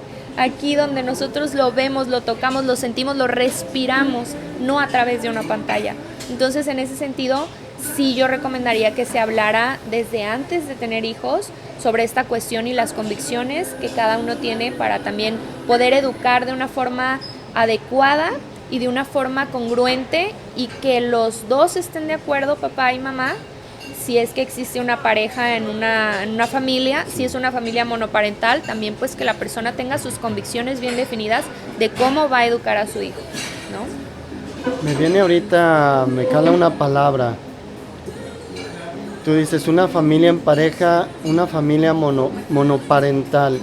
donde nosotros lo vemos, lo tocamos, lo sentimos, lo respiramos, no a través de una pantalla. Entonces, en ese sentido, sí yo recomendaría que se hablara desde antes de tener hijos sobre esta cuestión y las convicciones que cada uno tiene para también poder educar de una forma adecuada y de una forma congruente, y que los dos estén de acuerdo, papá y mamá, si es que existe una pareja en una familia, si es una familia monoparental, también pues que la persona tenga sus convicciones bien definidas de cómo va a educar a su hijo, ¿no? Me viene ahorita, me cala una palabra. Tú dices una familia en pareja, una familia monoparental.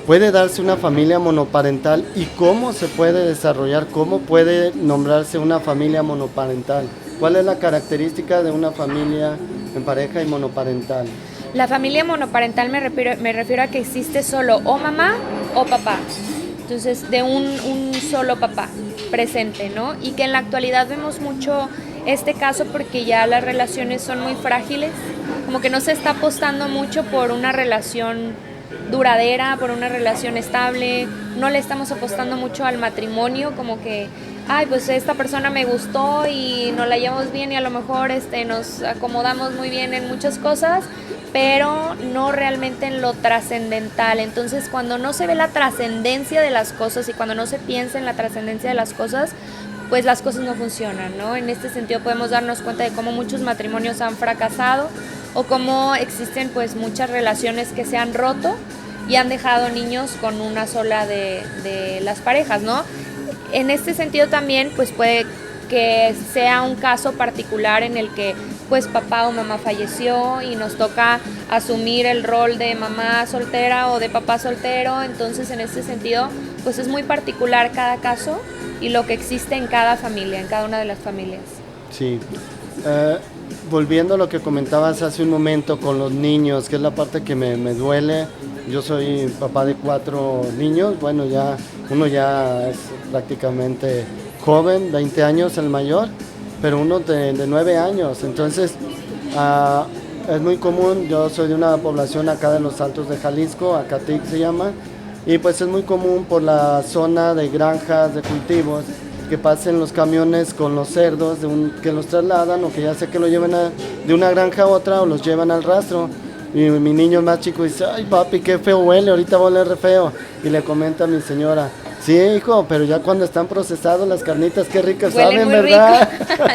¿Puede darse una familia monoparental y cómo se puede desarrollar? ¿Cómo puede nombrarse una familia monoparental? ¿Cuál es la característica de una familia en pareja y monoparental? La familia monoparental me refiero a que existe solo o mamá o papá. Entonces, de un solo papá presente, ¿no? Y que en la actualidad vemos mucho este caso porque ya las relaciones son muy frágiles, como que no se está apostando mucho por una relación duradera, por una relación estable, no le estamos apostando mucho al matrimonio, como que, ay, pues esta persona me gustó y nos la llevamos bien y a lo mejor nos acomodamos muy bien en muchas cosas, pero no realmente en lo trascendental. Entonces, cuando no se ve la trascendencia de las cosas y cuando no se piensa en la trascendencia de las cosas, pues las cosas no funcionan, ¿no? En este sentido podemos darnos cuenta de cómo muchos matrimonios han fracasado o cómo existen pues muchas relaciones que se han roto y han dejado niños con una sola de las parejas, ¿no? En este sentido también pues puede que sea un caso particular en el que pues papá o mamá falleció y nos toca asumir el rol de mamá soltera o de papá soltero. Entonces, en este sentido pues es muy particular cada caso y lo que existe en cada familia, en cada una de las familias. Sí. Volviendo a lo que comentabas hace un momento con los niños, que es la parte que me duele. Yo soy papá de 4 niños, bueno, ya uno ya es prácticamente joven, 20 años el mayor, pero uno de 9 años. Entonces, es muy común, yo soy de una población acá de los Altos de Jalisco, Acatic se llama, y pues es muy común por la zona de granjas, de cultivos, que pasen los camiones con los cerdos que los trasladan o que ya sea que lo lleven de una granja a otra o los llevan al rastro. Y mi niño más chico dice, ay papi, qué feo huele, ahorita va a oler re feo. Y le comenta a mi señora, sí hijo, pero ya cuando están procesados las carnitas, qué ricas saben, ¿verdad?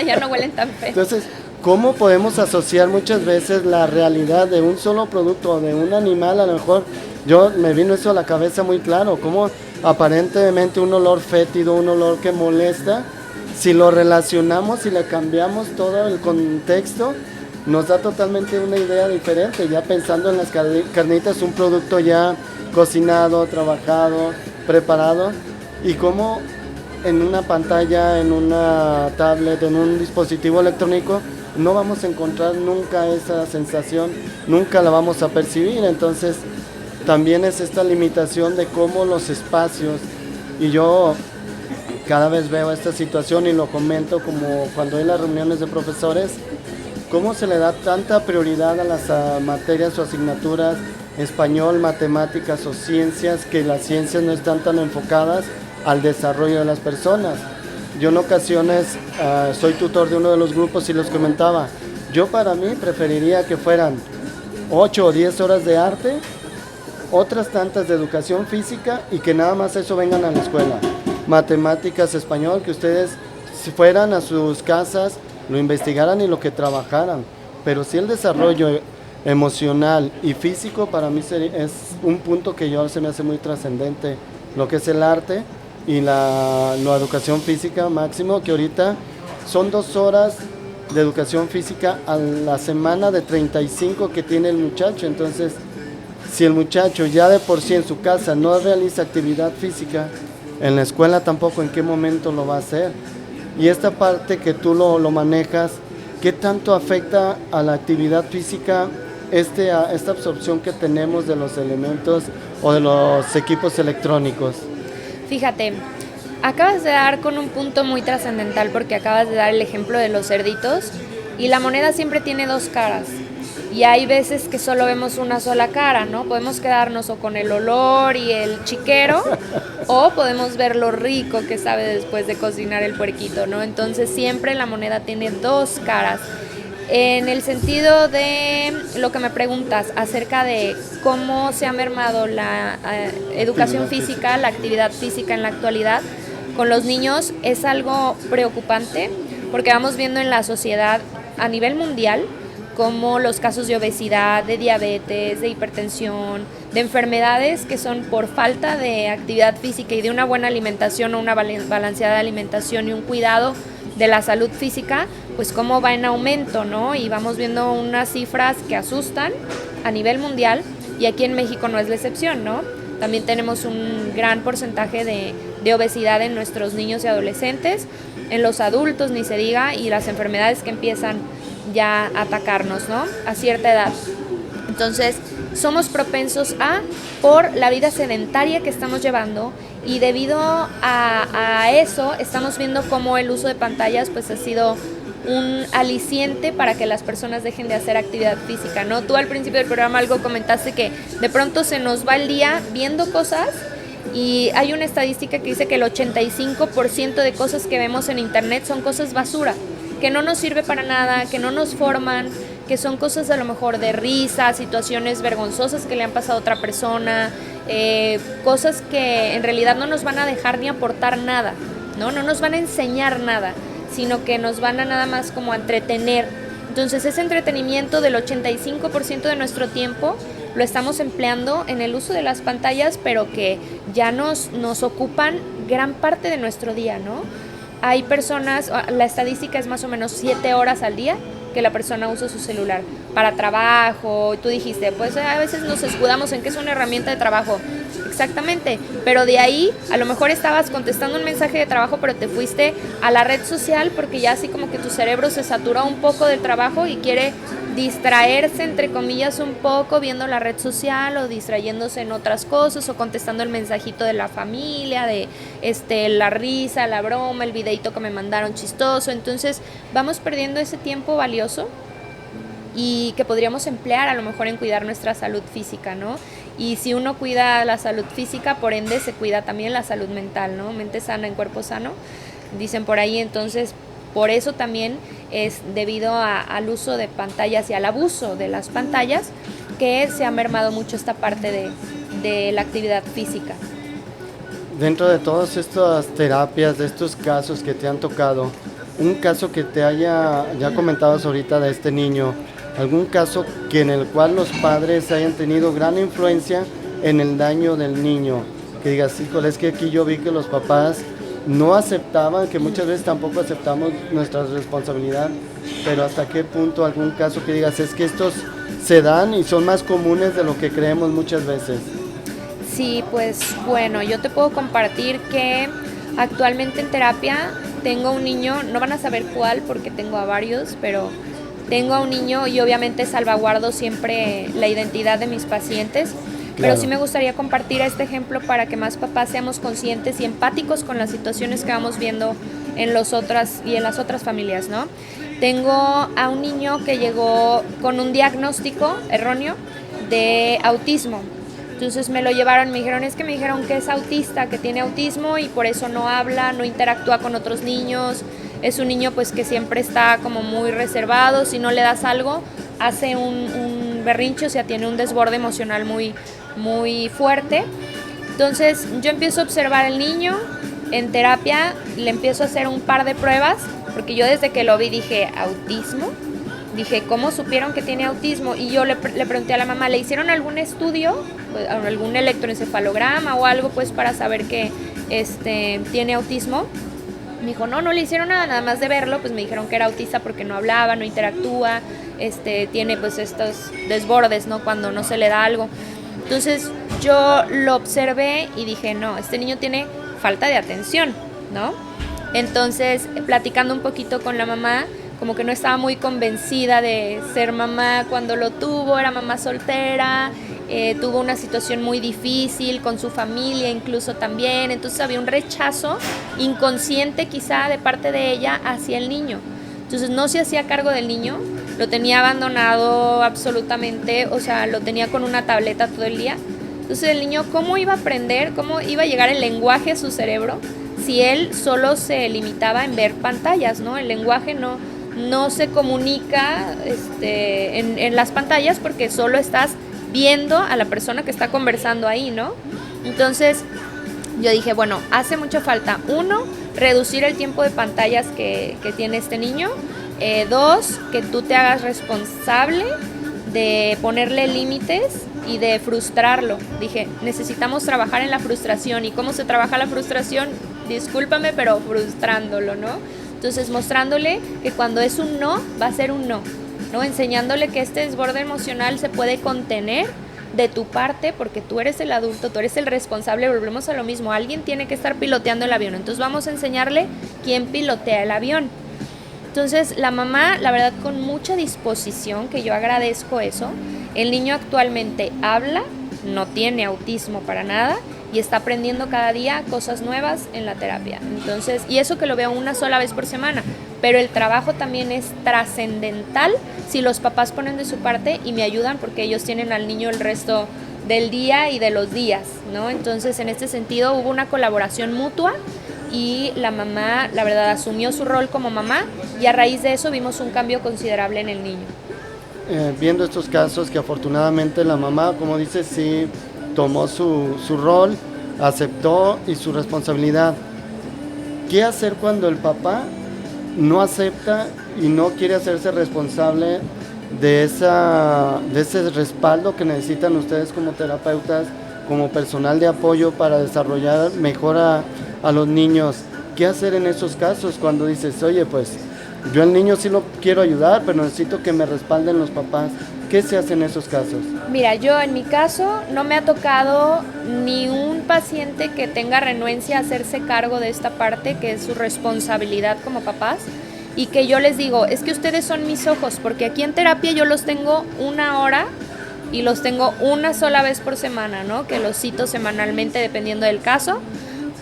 Ya no huelen tan feo. Entonces, ¿cómo podemos asociar muchas veces la realidad de un solo producto, de un animal? A lo mejor me vino eso a la cabeza muy claro, cómo aparentemente un olor fétido, un olor que molesta, si lo relacionamos y le cambiamos todo el contexto, nos da totalmente una idea diferente, ya pensando en las carnitas, un producto ya cocinado, trabajado, preparado, y cómo en una pantalla, en una tablet, en un dispositivo electrónico, no vamos a encontrar nunca esa sensación, nunca la vamos a percibir. Entonces, también es esta limitación de cómo los espacios, y yo cada vez veo esta situación y lo comento como cuando hay las reuniones de profesores, cómo se le da tanta prioridad a las materias o asignaturas, español, matemáticas o ciencias, que las ciencias no están tan enfocadas al desarrollo de las personas. Yo en ocasiones soy tutor de uno de los grupos y les comentaba, yo para mí preferiría que fueran 8 o 10 horas de arte, otras tantas de educación física y que nada más eso vengan a la escuela. Matemáticas, español, que ustedes si fueran a sus casas, lo investigaran y lo que trabajaran. Pero sí el desarrollo emocional y físico para mí es un punto que se me hace muy trascendente, lo que es el arte y la educación física máximo, que ahorita son 2 horas de educación física a la semana de 35 que tiene el muchacho. Entonces, si el muchacho ya de por sí en su casa no realiza actividad física, en la escuela tampoco, ¿en qué momento lo va a hacer? Y esta parte que tú lo manejas, ¿qué tanto afecta a la actividad física esta absorción que tenemos de los elementos o de los equipos electrónicos? Fíjate, acabas de dar con un punto muy trascendental porque acabas de dar el ejemplo de los cerditos y la moneda siempre tiene dos caras. Y hay veces que solo vemos una sola cara, ¿no? Podemos quedarnos o con el olor y el chiquero o podemos ver lo rico que sabe después de cocinar el puerquito, ¿no? Entonces siempre la moneda tiene dos caras. En el sentido de lo que me preguntas acerca de cómo se ha mermado la educación física, la actividad física en la actualidad con los niños, es algo preocupante porque vamos viendo en la sociedad a nivel mundial como los casos de obesidad, de diabetes, de hipertensión, de enfermedades que son por falta de actividad física y de una buena alimentación o una balanceada alimentación y un cuidado de la salud física, pues cómo va en aumento, ¿no? Y vamos viendo unas cifras que asustan a nivel mundial y aquí en México no es la excepción, ¿no? También tenemos un gran porcentaje de obesidad en nuestros niños y adolescentes, en los adultos ni se diga, y las enfermedades que empiezan ya a atacarnos, ¿no? A cierta edad. Entonces, somos propensos por la vida sedentaria que estamos llevando y debido a eso estamos viendo cómo el uso de pantallas pues ha sido un aliciente para que las personas dejen de hacer actividad física, ¿no? Tú al principio del programa algo comentaste que de pronto se nos va el día viendo cosas y hay una estadística que dice que el 85% de cosas que vemos en internet son cosas basura, que no nos sirve para nada, que no nos forman, que son cosas a lo mejor de risa, situaciones vergonzosas que le han pasado a otra persona, cosas que en realidad no nos van a dejar ni aportar nada, ¿no? No nos van a enseñar nada, sino que nos van a nada más como a entretener. Entonces ese entretenimiento del 85% de nuestro tiempo lo estamos empleando en el uso de las pantallas, pero que ya nos ocupan gran parte de nuestro día, ¿no? Hay personas, la estadística es más o menos 7 horas al día que la persona usa su celular para trabajo. Tú dijiste, pues a veces nos escudamos en que es una herramienta de trabajo. Exactamente, pero de ahí a lo mejor estabas contestando un mensaje de trabajo, pero te fuiste a la red social porque ya así como que tu cerebro se saturó un poco del trabajo y quiere distraerse, entre comillas, un poco viendo la red social o distrayéndose en otras cosas o contestando el mensajito de la familia, de la risa, la broma, el videito que me mandaron chistoso. Entonces vamos perdiendo ese tiempo valioso y que podríamos emplear a lo mejor en cuidar nuestra salud física, ¿no? Y si uno cuida la salud física, por ende se cuida también la salud mental, ¿no? Mente sana en cuerpo sano, dicen por ahí. Entonces por eso también es debido al uso de pantallas y al abuso de las pantallas que se ha mermado mucho esta parte de la actividad física. Dentro de todas estas terapias, de estos casos que te han tocado, un caso que te ya comentabas ahorita de este niño, algún caso en el cual los padres hayan tenido gran influencia en el daño del niño, que digas, híjole, es que aquí yo vi que los papás no aceptaban, que muchas veces tampoco aceptamos nuestra responsabilidad, pero hasta qué punto algún caso que digas, es que estos se dan y son más comunes de lo que creemos muchas veces. Sí, pues bueno, yo te puedo compartir que actualmente en terapia tengo un niño, no van a saber cuál porque tengo a varios, pero tengo a un niño y obviamente salvaguardo siempre la identidad de mis pacientes. Pero sí me gustaría compartir este ejemplo para que más papás seamos conscientes y empáticos con las situaciones que vamos viendo en las otras familias, ¿no? Tengo a un niño que llegó con un diagnóstico erróneo de autismo. Entonces me lo llevaron, me dijeron que es autista, que tiene autismo y por eso no habla, no interactúa con otros niños. Es un niño pues que siempre está como muy reservado, si no le das algo hace un berrinche, o sea, tiene un desborde emocional muy fuerte. Entonces yo empiezo a observar al niño en terapia, le empiezo a hacer un par de pruebas, porque yo desde que lo vi dije, ¿autismo? Dije, ¿cómo supieron que tiene autismo? Y yo le pregunté a la mamá, ¿le hicieron algún estudio, algún electroencefalograma o algo pues para saber que tiene autismo? Me dijo, no le hicieron nada, nada más de verlo, pues me dijeron que era autista porque no hablaba, no interactúa, tiene pues estos desbordes, ¿no? Cuando no se le da algo. Entonces yo lo observé y dije, no, este niño tiene falta de atención, ¿no? Entonces, platicando un poquito con la mamá, como que no estaba muy convencida de ser mamá cuando lo tuvo, era mamá soltera, tuvo una situación muy difícil con su familia incluso también, entonces había un rechazo inconsciente quizá de parte de ella hacia el niño. Entonces no se hacía cargo del niño, lo tenía abandonado absolutamente, o sea, lo tenía con una tableta todo el día. Entonces el niño, ¿cómo iba a aprender? ¿Cómo iba a llegar el lenguaje a su cerebro si él solo se limitaba en ver pantallas, ¿no? El lenguaje no se comunica en las pantallas porque solo estás viendo a la persona que está conversando ahí, ¿no? Entonces yo dije, bueno, hace mucha falta, 1, reducir el tiempo de pantallas que tiene este niño, 2, que tú te hagas responsable de ponerle límites y de frustrarlo. Dije, necesitamos trabajar en la frustración. ¿Y cómo se trabaja la frustración? Discúlpame, pero frustrándolo, ¿no? Entonces, mostrándole que cuando es un no, va a ser un no, ¿no? Enseñándole que este desborde emocional se puede contener de tu parte porque tú eres el adulto, tú eres el responsable, volvemos a lo mismo, alguien tiene que estar piloteando el avión, entonces vamos a enseñarle quién pilotea el avión. Entonces la mamá, la verdad, con mucha disposición, que yo agradezco eso, el niño actualmente habla, no tiene autismo para nada y está aprendiendo cada día cosas nuevas en la terapia. Entonces, y eso que lo veo una sola vez por semana, pero el trabajo también es trascendental si los papás ponen de su parte y me ayudan porque ellos tienen al niño el resto del día y de los días, ¿no? Entonces, en este sentido hubo una colaboración mutua y la mamá, la verdad, asumió su rol como mamá y a raíz de eso vimos un cambio considerable en el niño. Viendo estos casos que afortunadamente la mamá, como dice, sí tomó su rol, aceptó y su responsabilidad. ¿Qué hacer cuando el papá no acepta y no quiere hacerse responsable de ese respaldo que necesitan ustedes como terapeutas, como personal de apoyo para desarrollar mejor a los niños? ¿Qué hacer en esos casos cuando dices, oye, pues yo al niño sí lo quiero ayudar, pero necesito que me respalden los papás? ¿Qué se hace en esos casos? Mira, yo en mi caso no me ha tocado ni un paciente que tenga renuencia a hacerse cargo de esta parte, que es su responsabilidad como papás, y que yo les digo, es que ustedes son mis ojos, porque aquí en terapia yo los tengo 1 hora y los tengo una sola vez por semana, ¿no? Que los cito semanalmente dependiendo del caso,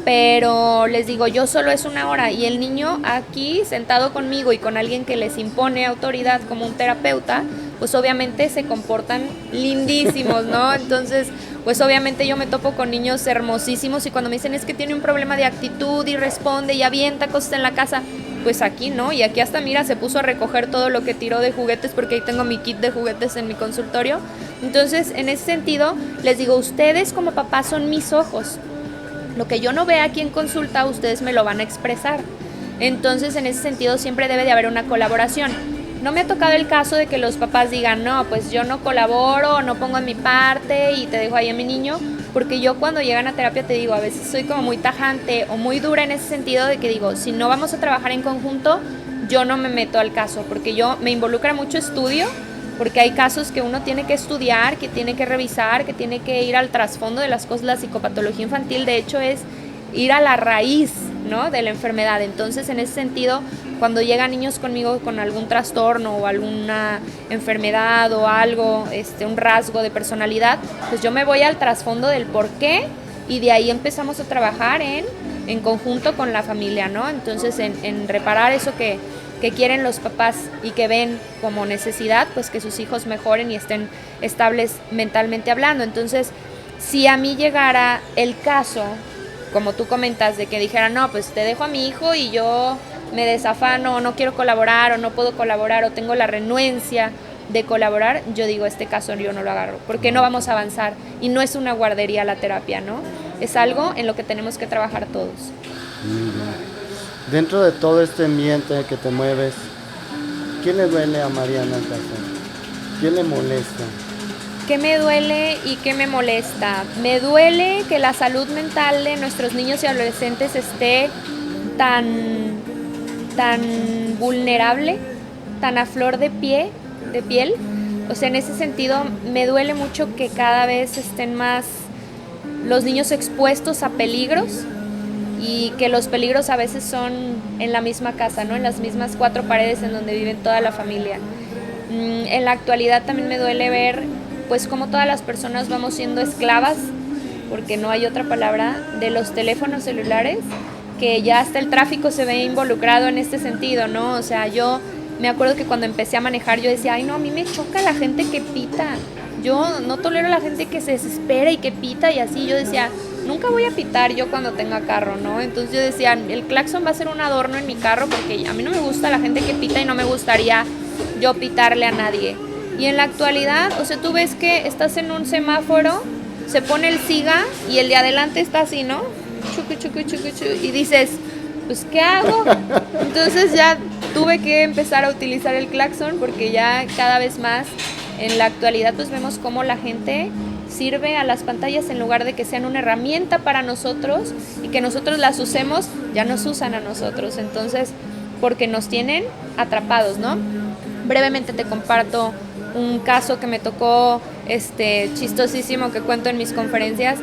pero les digo, yo solo es 1 hora y el niño aquí sentado conmigo y con alguien que les impone autoridad como un terapeuta, pues obviamente se comportan lindísimos, ¿no? Entonces, pues obviamente yo me topo con niños hermosísimos y cuando me dicen es que tiene un problema de actitud y responde y avienta cosas en la casa, pues aquí no, y aquí hasta mira, se puso a recoger todo lo que tiró de juguetes porque ahí tengo mi kit de juguetes en mi consultorio. Entonces, en ese sentido, les digo, ustedes como papás son mis ojos. Lo que yo no vea aquí en consulta, ustedes me lo van a expresar. Entonces, en ese sentido, siempre debe de haber una colaboración. No me ha tocado el caso de que los papás digan, no, pues yo no colaboro, no pongo en mi parte y te dejo ahí a mi niño, porque yo cuando llegan a terapia te digo, a veces soy como muy tajante o muy dura en ese sentido de que digo, si no vamos a trabajar en conjunto, yo no me meto al caso, porque yo me involucra mucho estudio, porque hay casos que uno tiene que estudiar, que tiene que revisar, que tiene que ir al trasfondo de las cosas. La psicopatología infantil, de hecho, es ir a la raíz, ¿no?, de la enfermedad. Entonces, en ese sentido, cuando llegan niños conmigo con algún trastorno o alguna enfermedad o algo, un rasgo de personalidad, pues yo me voy al trasfondo del por qué y de ahí empezamos a trabajar en conjunto con la familia, ¿no? Entonces, en reparar eso que quieren los papás y que ven como necesidad, pues que sus hijos mejoren y estén estables mentalmente hablando. Entonces, si a mí llegara el caso, como tú comentas, de que dijera, no, pues te dejo a mi hijo y yo me desafano, o no quiero colaborar, o no puedo colaborar, o tengo la renuencia de colaborar, yo digo, este caso yo no lo agarro, porque no vamos a avanzar, y no es una guardería la terapia, ¿no? Es algo en lo que tenemos que trabajar todos. Dentro de todo este ambiente que te mueves, ¿qué le duele a Mariana Alcázar? ¿Qué le molesta? ¿Qué me duele y qué me molesta? Me duele que la salud mental de nuestros niños y adolescentes esté tan tan vulnerable, tan a flor de piel. O sea, en ese sentido me duele mucho que cada vez estén más los niños expuestos a peligros y que los peligros a veces son en la misma casa, ¿no? En las mismas 4 paredes en donde viven toda la familia. En la actualidad también me duele ver pues cómo todas las personas vamos siendo esclavas, porque no hay otra palabra, de los teléfonos celulares, que ya hasta el tráfico se ve involucrado en este sentido, ¿no? O sea, yo me acuerdo que cuando empecé a manejar yo decía, ay no, a mí me choca la gente que pita, yo no tolero a la gente que se desespera y que pita y así. Yo decía, nunca voy a pitar yo cuando tenga carro, ¿no? Entonces yo decía, el claxon va a ser un adorno en mi carro porque a mí no me gusta la gente que pita y no me gustaría yo pitarle a nadie. Y en la actualidad, o sea, tú ves que estás en un semáforo, se pone el siga y el de adelante está así, ¿no? Chucu, chucu, chucu, chucu, y dices, pues ¿qué hago? Entonces ya tuve que empezar a utilizar el claxon porque ya cada vez más en la actualidad pues vemos cómo la gente sirve a las pantallas en lugar de que sean una herramienta para nosotros y que nosotros las usemos, ya nos usan a nosotros. Entonces, porque nos tienen atrapados, ¿no? Brevemente te comparto un caso que me tocó chistosísimo que cuento en mis conferencias,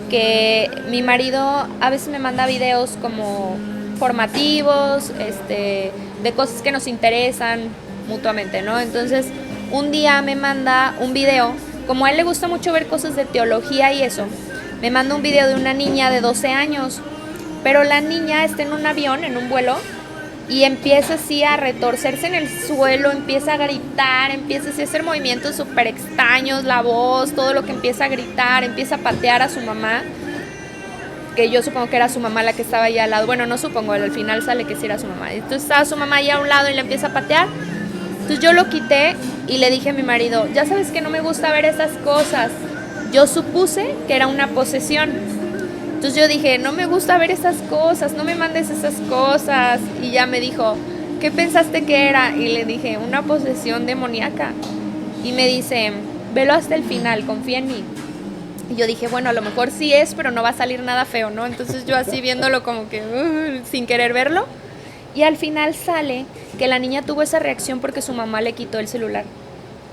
que mi marido a veces me manda videos como formativos, de cosas que nos interesan mutuamente, ¿no? Entonces, un día me manda un video, como a él le gusta mucho ver cosas de teología y eso, me manda un video de una niña de 12 años, pero la niña está en un avión, en un vuelo, y empieza así a retorcerse en el suelo, empieza a gritar, empieza así a hacer movimientos súper extraños, la voz, todo lo que empieza a gritar, empieza a patear a su mamá, que yo supongo que era su mamá la que estaba ahí al lado. Bueno, no supongo, al final sale que sí era su mamá. Entonces estaba su mamá ahí a un lado y le empieza a patear. Entonces yo lo quité y le dije a mi marido, ya sabes que no me gusta ver esas cosas. Yo supuse que era una posesión. Entonces yo dije, no me gusta ver esas cosas, no me mandes esas cosas. Y ya me dijo, ¿qué pensaste que era? Y le dije, una posesión demoníaca. Y me dice, velo hasta el final, confía en mí. Y yo dije, bueno, a lo mejor sí es, pero no va a salir nada feo, ¿no? Entonces yo así viéndolo como que sin querer verlo. Y al final sale que la niña tuvo esa reacción porque su mamá le quitó el celular.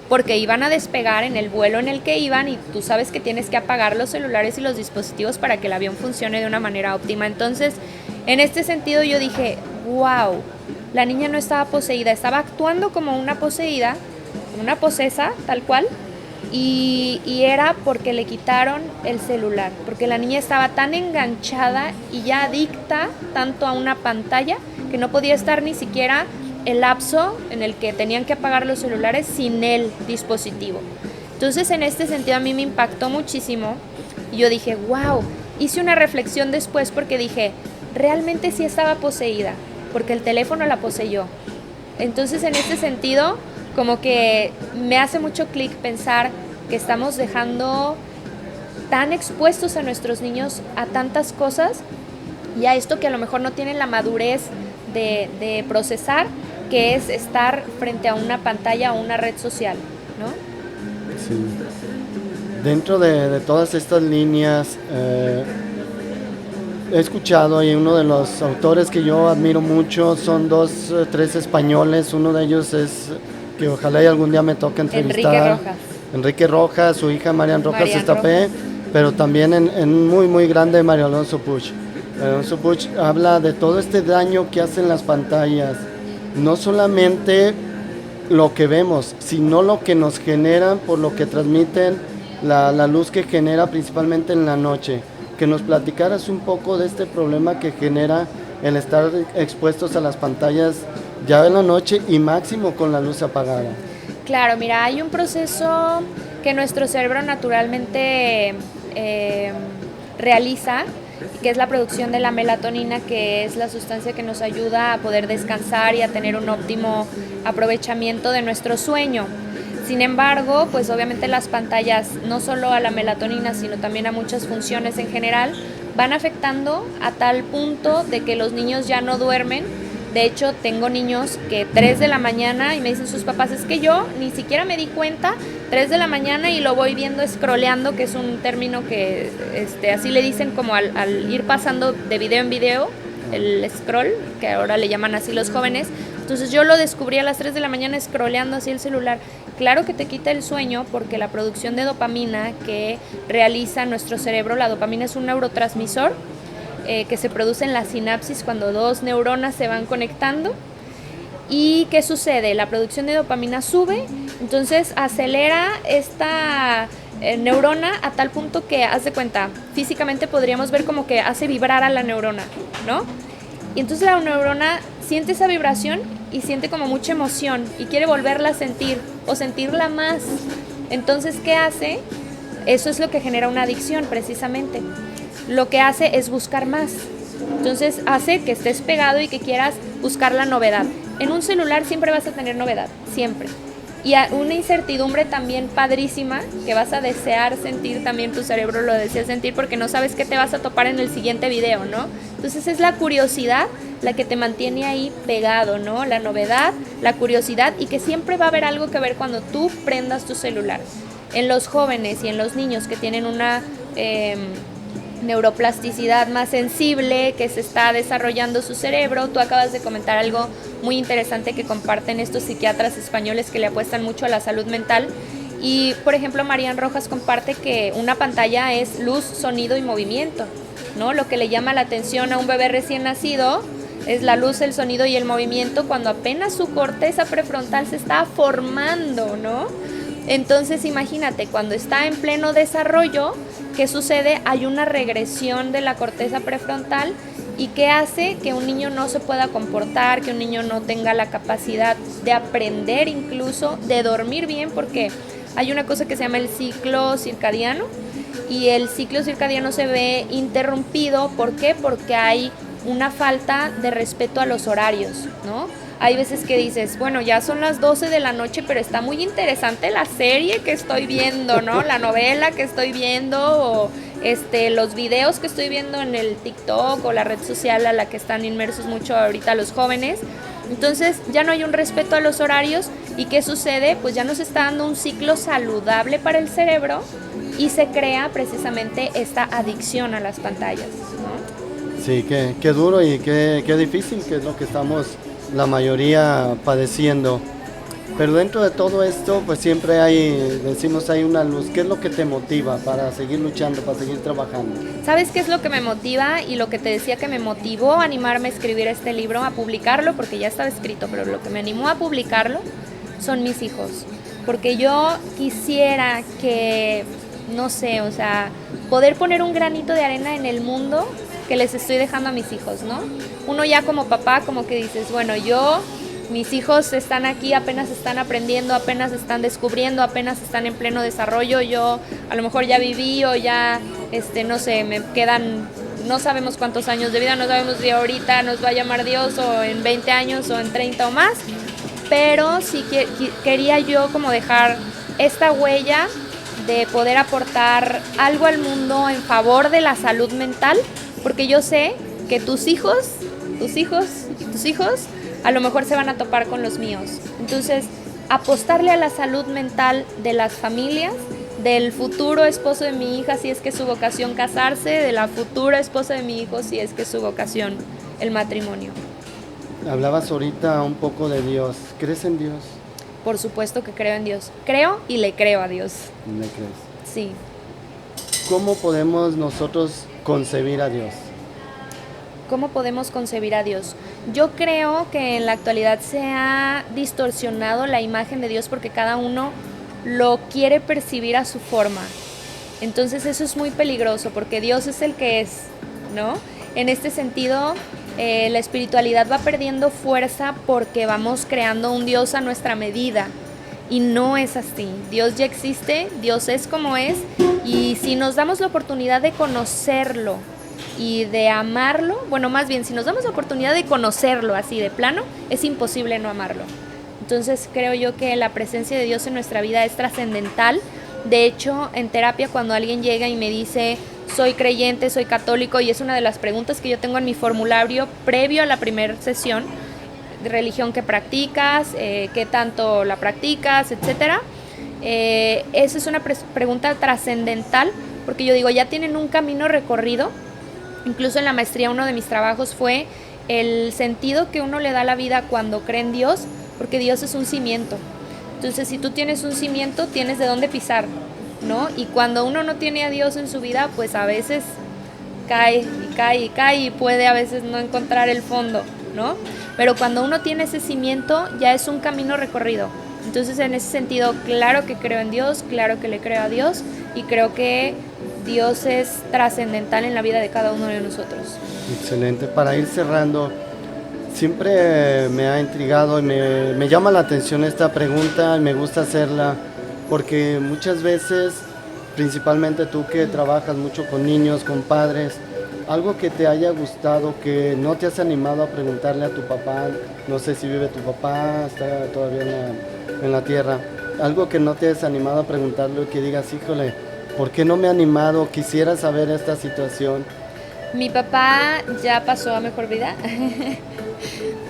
Porque iban a despegar en el vuelo en el que iban y tú sabes que tienes que apagar los celulares y los dispositivos para que el avión funcione de una manera óptima. Entonces, en este sentido yo dije, wow, la niña no estaba poseída, estaba actuando como una poseída, una posesa, tal cual, y era porque le quitaron el celular, porque la niña estaba tan enganchada y ya adicta tanto a una pantalla que no podía estar ni siquiera el lapso en el que tenían que apagar los celulares sin el dispositivo. Entonces, en este sentido a mí me impactó muchísimo y yo dije, wow, hice una reflexión después porque dije, realmente sí estaba poseída, porque el teléfono la poseyó. Entonces, en este sentido, como que me hace mucho clic pensar que estamos dejando tan expuestos a nuestros niños a tantas cosas y a esto que a lo mejor no tienen la madurez de procesar, que es estar frente a una pantalla o una red social, ¿no? Sí. Dentro de todas estas líneas, he escuchado y uno de los autores que yo admiro mucho son 3 españoles. Uno de ellos es, que ojalá y algún día me toque entrevistar, Enrique Rojas, su hija Marian Rojas Estapé, pero también en muy grande Mario Alonso Puig. Alonso Puig habla de todo este daño que hacen las pantallas, no solamente lo que vemos, sino lo que nos generan por lo que transmiten, la luz que genera principalmente en la noche. Que nos platicaras un poco de este problema que genera el estar expuestos a las pantallas ya en la noche y máximo con la luz apagada. Claro, mira, hay un proceso que nuestro cerebro naturalmente realiza, que es la producción de la melatonina, que es la sustancia que nos ayuda a poder descansar y a tener un óptimo aprovechamiento de nuestro sueño. Sin embargo, pues obviamente las pantallas, no solo a la melatonina, sino también a muchas funciones en general, van afectando a tal punto de que los niños ya no duermen. De hecho, tengo niños que 3 de la mañana y me dicen sus papás, es que yo ni siquiera me di cuenta, 3 de la mañana y lo voy viendo scrolleando, que es un término que así le dicen como al ir pasando de video en video, el scroll, que ahora le llaman así los jóvenes. Entonces yo lo descubrí a las 3 de la mañana scrolleando así el celular. Claro que te quita el sueño porque la producción de dopamina que realiza nuestro cerebro, la dopamina es un neurotransmisor que se produce en la sinapsis cuando dos neuronas se van conectando. ¿Y qué sucede? La producción de dopamina sube, entonces acelera esta neurona a tal punto que, haz de cuenta, físicamente podríamos ver como que hace vibrar a la neurona, ¿no? Y entonces la neurona siente esa vibración y siente como mucha emoción y quiere volverla a sentir o sentirla más. Entonces, ¿qué hace? Eso es lo que genera una adicción precisamente. Lo que hace es buscar más. Entonces hace que estés pegado y que quieras buscar la novedad. En un celular siempre vas a tener novedad, siempre. Y una incertidumbre también padrísima que vas a desear sentir, también tu cerebro lo desea sentir porque no sabes qué te vas a topar en el siguiente video, ¿no? Entonces es la curiosidad la que te mantiene ahí pegado, ¿no? La novedad, la curiosidad y que siempre va a haber algo que ver cuando tú prendas tu celular. En los jóvenes y en los niños que tienen una neuroplasticidad más sensible, que se está desarrollando su cerebro. Tú acabas de comentar algo muy interesante que comparten estos psiquiatras españoles que le apuestan mucho a la salud mental. Y, por ejemplo, Marian Rojas comparte que una pantalla es luz, sonido y movimiento, ¿no? Lo que le llama la atención a un bebé recién nacido es la luz, el sonido y el movimiento cuando apenas su corteza prefrontal se está formando, ¿no? Entonces, imagínate, cuando está en pleno desarrollo, ¿qué sucede? Hay una regresión de la corteza prefrontal y que hace que un niño no se pueda comportar, que un niño no tenga la capacidad de aprender, incluso de dormir bien, porque hay una cosa que se llama el ciclo circadiano y el ciclo circadiano se ve interrumpido. ¿Por qué? Porque hay una falta de respeto a los horarios, ¿no? Hay veces que dices, bueno, ya son las 12 de la noche, pero está muy interesante la serie que estoy viendo, ¿no? La novela que estoy viendo o los videos que estoy viendo en el TikTok o la red social a la que están inmersos mucho ahorita los jóvenes. Entonces ya no hay un respeto a los horarios y ¿qué sucede? Pues ya nos está dando un ciclo saludable para el cerebro y se crea precisamente esta adicción a las pantallas, ¿no? Sí, qué duro y qué difícil, que es lo que estamos la mayoría padeciendo. Pero dentro de todo esto, pues siempre hay una luz. ¿Qué es lo que te motiva para seguir luchando, para seguir trabajando? ¿Sabes qué es lo que me motiva? Y lo que te decía que me motivó a animarme a escribir este libro, a publicarlo, porque ya estaba escrito, pero lo que me animó a publicarlo son mis hijos. Porque yo quisiera que, no sé, o sea, poder poner un granito de arena en el mundo que les estoy dejando a mis hijos, ¿no? Uno ya como papá como que dices, bueno, mis hijos están aquí, apenas están aprendiendo, apenas están descubriendo, apenas están en pleno desarrollo, yo a lo mejor ya viví o ya, no sé, me quedan, no sabemos cuántos años de vida, no sabemos si ahorita nos va a llamar Dios o en 20 años o en 30 o más, pero sí quería yo como dejar esta huella de poder aportar algo al mundo en favor de la salud mental, porque yo sé que tus hijos a lo mejor se van a topar con los míos. Entonces, apostarle a la salud mental de las familias, del futuro esposo de mi hija si es que es su vocación casarse, de la futura esposa de mi hijo si es que es su vocación el matrimonio. Hablabas ahorita un poco de Dios. ¿Crees en Dios? Por supuesto que creo en Dios. Creo y le creo a Dios. ¿Le crees? Sí. ¿Cómo podemos nosotros concebir a Dios? ¿Cómo podemos concebir a Dios? Yo creo que en la actualidad se ha distorsionado la imagen de Dios porque cada uno lo quiere percibir a su forma. Entonces eso es muy peligroso porque Dios es el que es, ¿no? En este sentido, la espiritualidad va perdiendo fuerza porque vamos creando un Dios a nuestra medida. Y no es así. Dios ya existe, Dios es como es, y si nos damos la oportunidad de conocerlo y de amarlo, bueno, más bien, si nos damos la oportunidad de conocerlo así de plano, es imposible no amarlo. Entonces creo yo que la presencia de Dios en nuestra vida es trascendental. De hecho, en terapia, cuando alguien llega y me dice, soy creyente, soy católico, y es una de las preguntas que yo tengo en mi formulario previo a la primera sesión, religión que practicas, qué tanto la practicas, etcétera. Esa es una pregunta trascendental porque yo digo, ya tienen un camino recorrido. Incluso en la maestría uno de mis trabajos fue el sentido que uno le da a la vida cuando cree en Dios, porque Dios es un cimiento. Entonces, si tú tienes un cimiento, tienes de dónde pisar, ¿no? Y cuando uno no tiene a Dios en su vida, pues a veces cae y cae y cae y puede a veces no encontrar el fondo, ¿no? Pero cuando uno tiene ese cimiento, ya es un camino recorrido. Entonces, en ese sentido, claro que creo en Dios, claro que le creo a Dios y creo que Dios es trascendental en la vida de cada uno de nosotros. Excelente. Para ir cerrando, siempre me ha intrigado y me llama la atención esta pregunta y me gusta hacerla porque muchas veces, principalmente tú que trabajas mucho con niños, con padres, algo que te haya gustado, que no te has animado a preguntarle a tu papá, no sé si vive tu papá, está todavía en la tierra, algo que no te has animado a preguntarle, que digas, híjole, ¿por qué no me he animado? Quisiera saber esta situación. Mi papá ya pasó a mejor vida.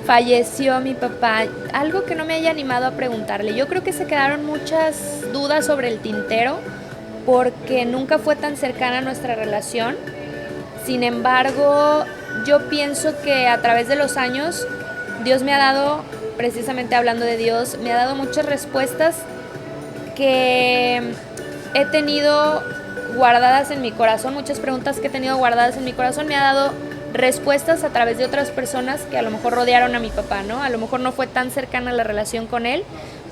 Falleció mi papá. Algo que no me haya animado a preguntarle. Yo creo que se quedaron muchas dudas sobre el tintero porque nunca fue tan cercana nuestra relación. Sin embargo, yo pienso que a través de los años Dios me ha dado, precisamente hablando de Dios, me ha dado muchas respuestas que he tenido guardadas en mi corazón, muchas preguntas que he tenido guardadas en mi corazón, me ha dado respuestas a través de otras personas que a lo mejor rodearon a mi papá, ¿no? A lo mejor no fue tan cercana la relación con él,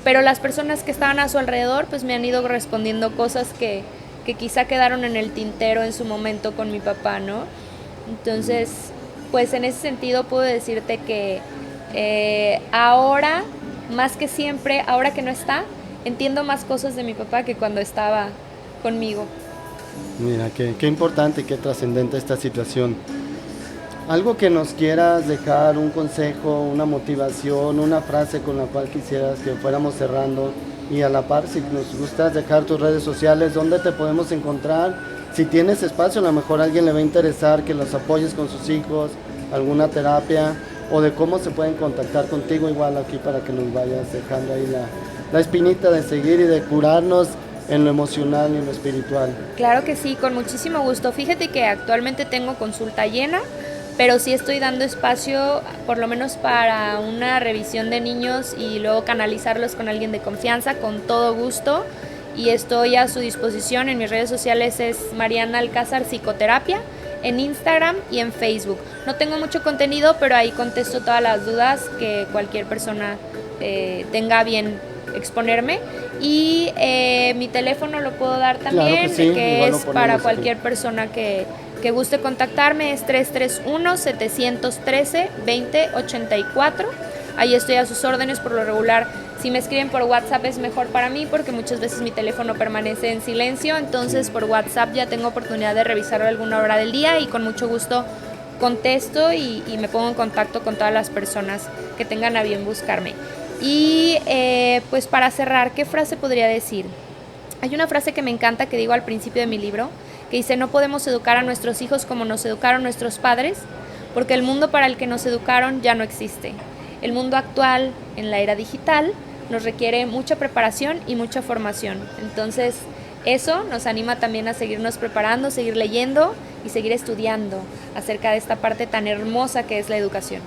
pero las personas que estaban a su alrededor pues me han ido respondiendo cosas que quizá quedaron en el tintero en su momento con mi papá, ¿no? Entonces, pues en ese sentido puedo decirte que ahora, más que siempre, ahora que no está, entiendo más cosas de mi papá que cuando estaba conmigo. Mira, qué importante y qué trascendente esta situación. Algo que nos quieras dejar, un consejo, una motivación, una frase con la cual quisieras que fuéramos cerrando. Y a la par, si nos gustas dejar tus redes sociales, ¿dónde te podemos encontrar? Si tienes espacio, a lo mejor a alguien le va a interesar que los apoyes con sus hijos, alguna terapia, o de cómo se pueden contactar contigo, igual aquí para que nos vayas dejando ahí la espinita de seguir y de curarnos en lo emocional y en lo espiritual. Claro que sí, con muchísimo gusto. Fíjate que actualmente tengo consulta llena, pero sí estoy dando espacio por lo menos para una revisión de niños y luego canalizarlos con alguien de confianza, con todo gusto. Y estoy a su disposición. En mis redes sociales es Mariana Alcázar Psicoterapia, en Instagram y en Facebook. No tengo mucho contenido, pero ahí contesto todas las dudas que cualquier persona tenga bien exponerme. Y mi teléfono lo puedo dar también, claro que, sí, que es para cualquier persona que guste contactarme, es 331-713-2084. Ahí estoy a sus órdenes. Por lo regular, si me escriben por WhatsApp es mejor para mí porque muchas veces mi teléfono permanece en silencio, entonces por WhatsApp ya tengo oportunidad de revisarlo a alguna hora del día y con mucho gusto contesto y me pongo en contacto con todas las personas que tengan a bien buscarme. Y pues para cerrar, ¿qué frase podría decir? Hay una frase que me encanta que digo al principio de mi libro, que dice: no podemos educar a nuestros hijos como nos educaron nuestros padres, porque el mundo para el que nos educaron ya no existe. El mundo actual, en la era digital, nos requiere mucha preparación y mucha formación. Entonces, eso nos anima también a seguirnos preparando, seguir leyendo y seguir estudiando acerca de esta parte tan hermosa que es la educación.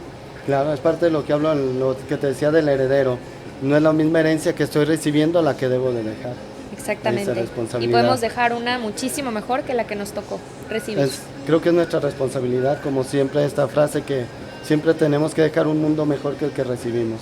Claro, es parte de lo que hablo, lo que te decía del heredero. No es la misma herencia que estoy recibiendo a la que debo de dejar. Exactamente. Y podemos dejar una muchísimo mejor que la que nos tocó recibir. Creo que es nuestra responsabilidad, como siempre, esta frase que siempre tenemos que dejar un mundo mejor que el que recibimos.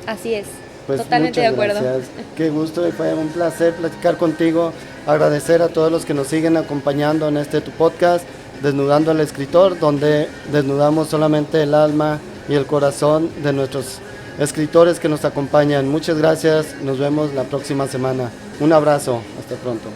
Así es, pues totalmente de acuerdo. Gracias. Qué gusto y fue un placer platicar contigo. Agradecer a todos los que nos siguen acompañando en tu podcast, Desnudando al Escritor, donde desnudamos solamente el alma y el corazón de nuestros escritores que nos acompañan. Muchas gracias, nos vemos la próxima semana. Un abrazo, hasta pronto.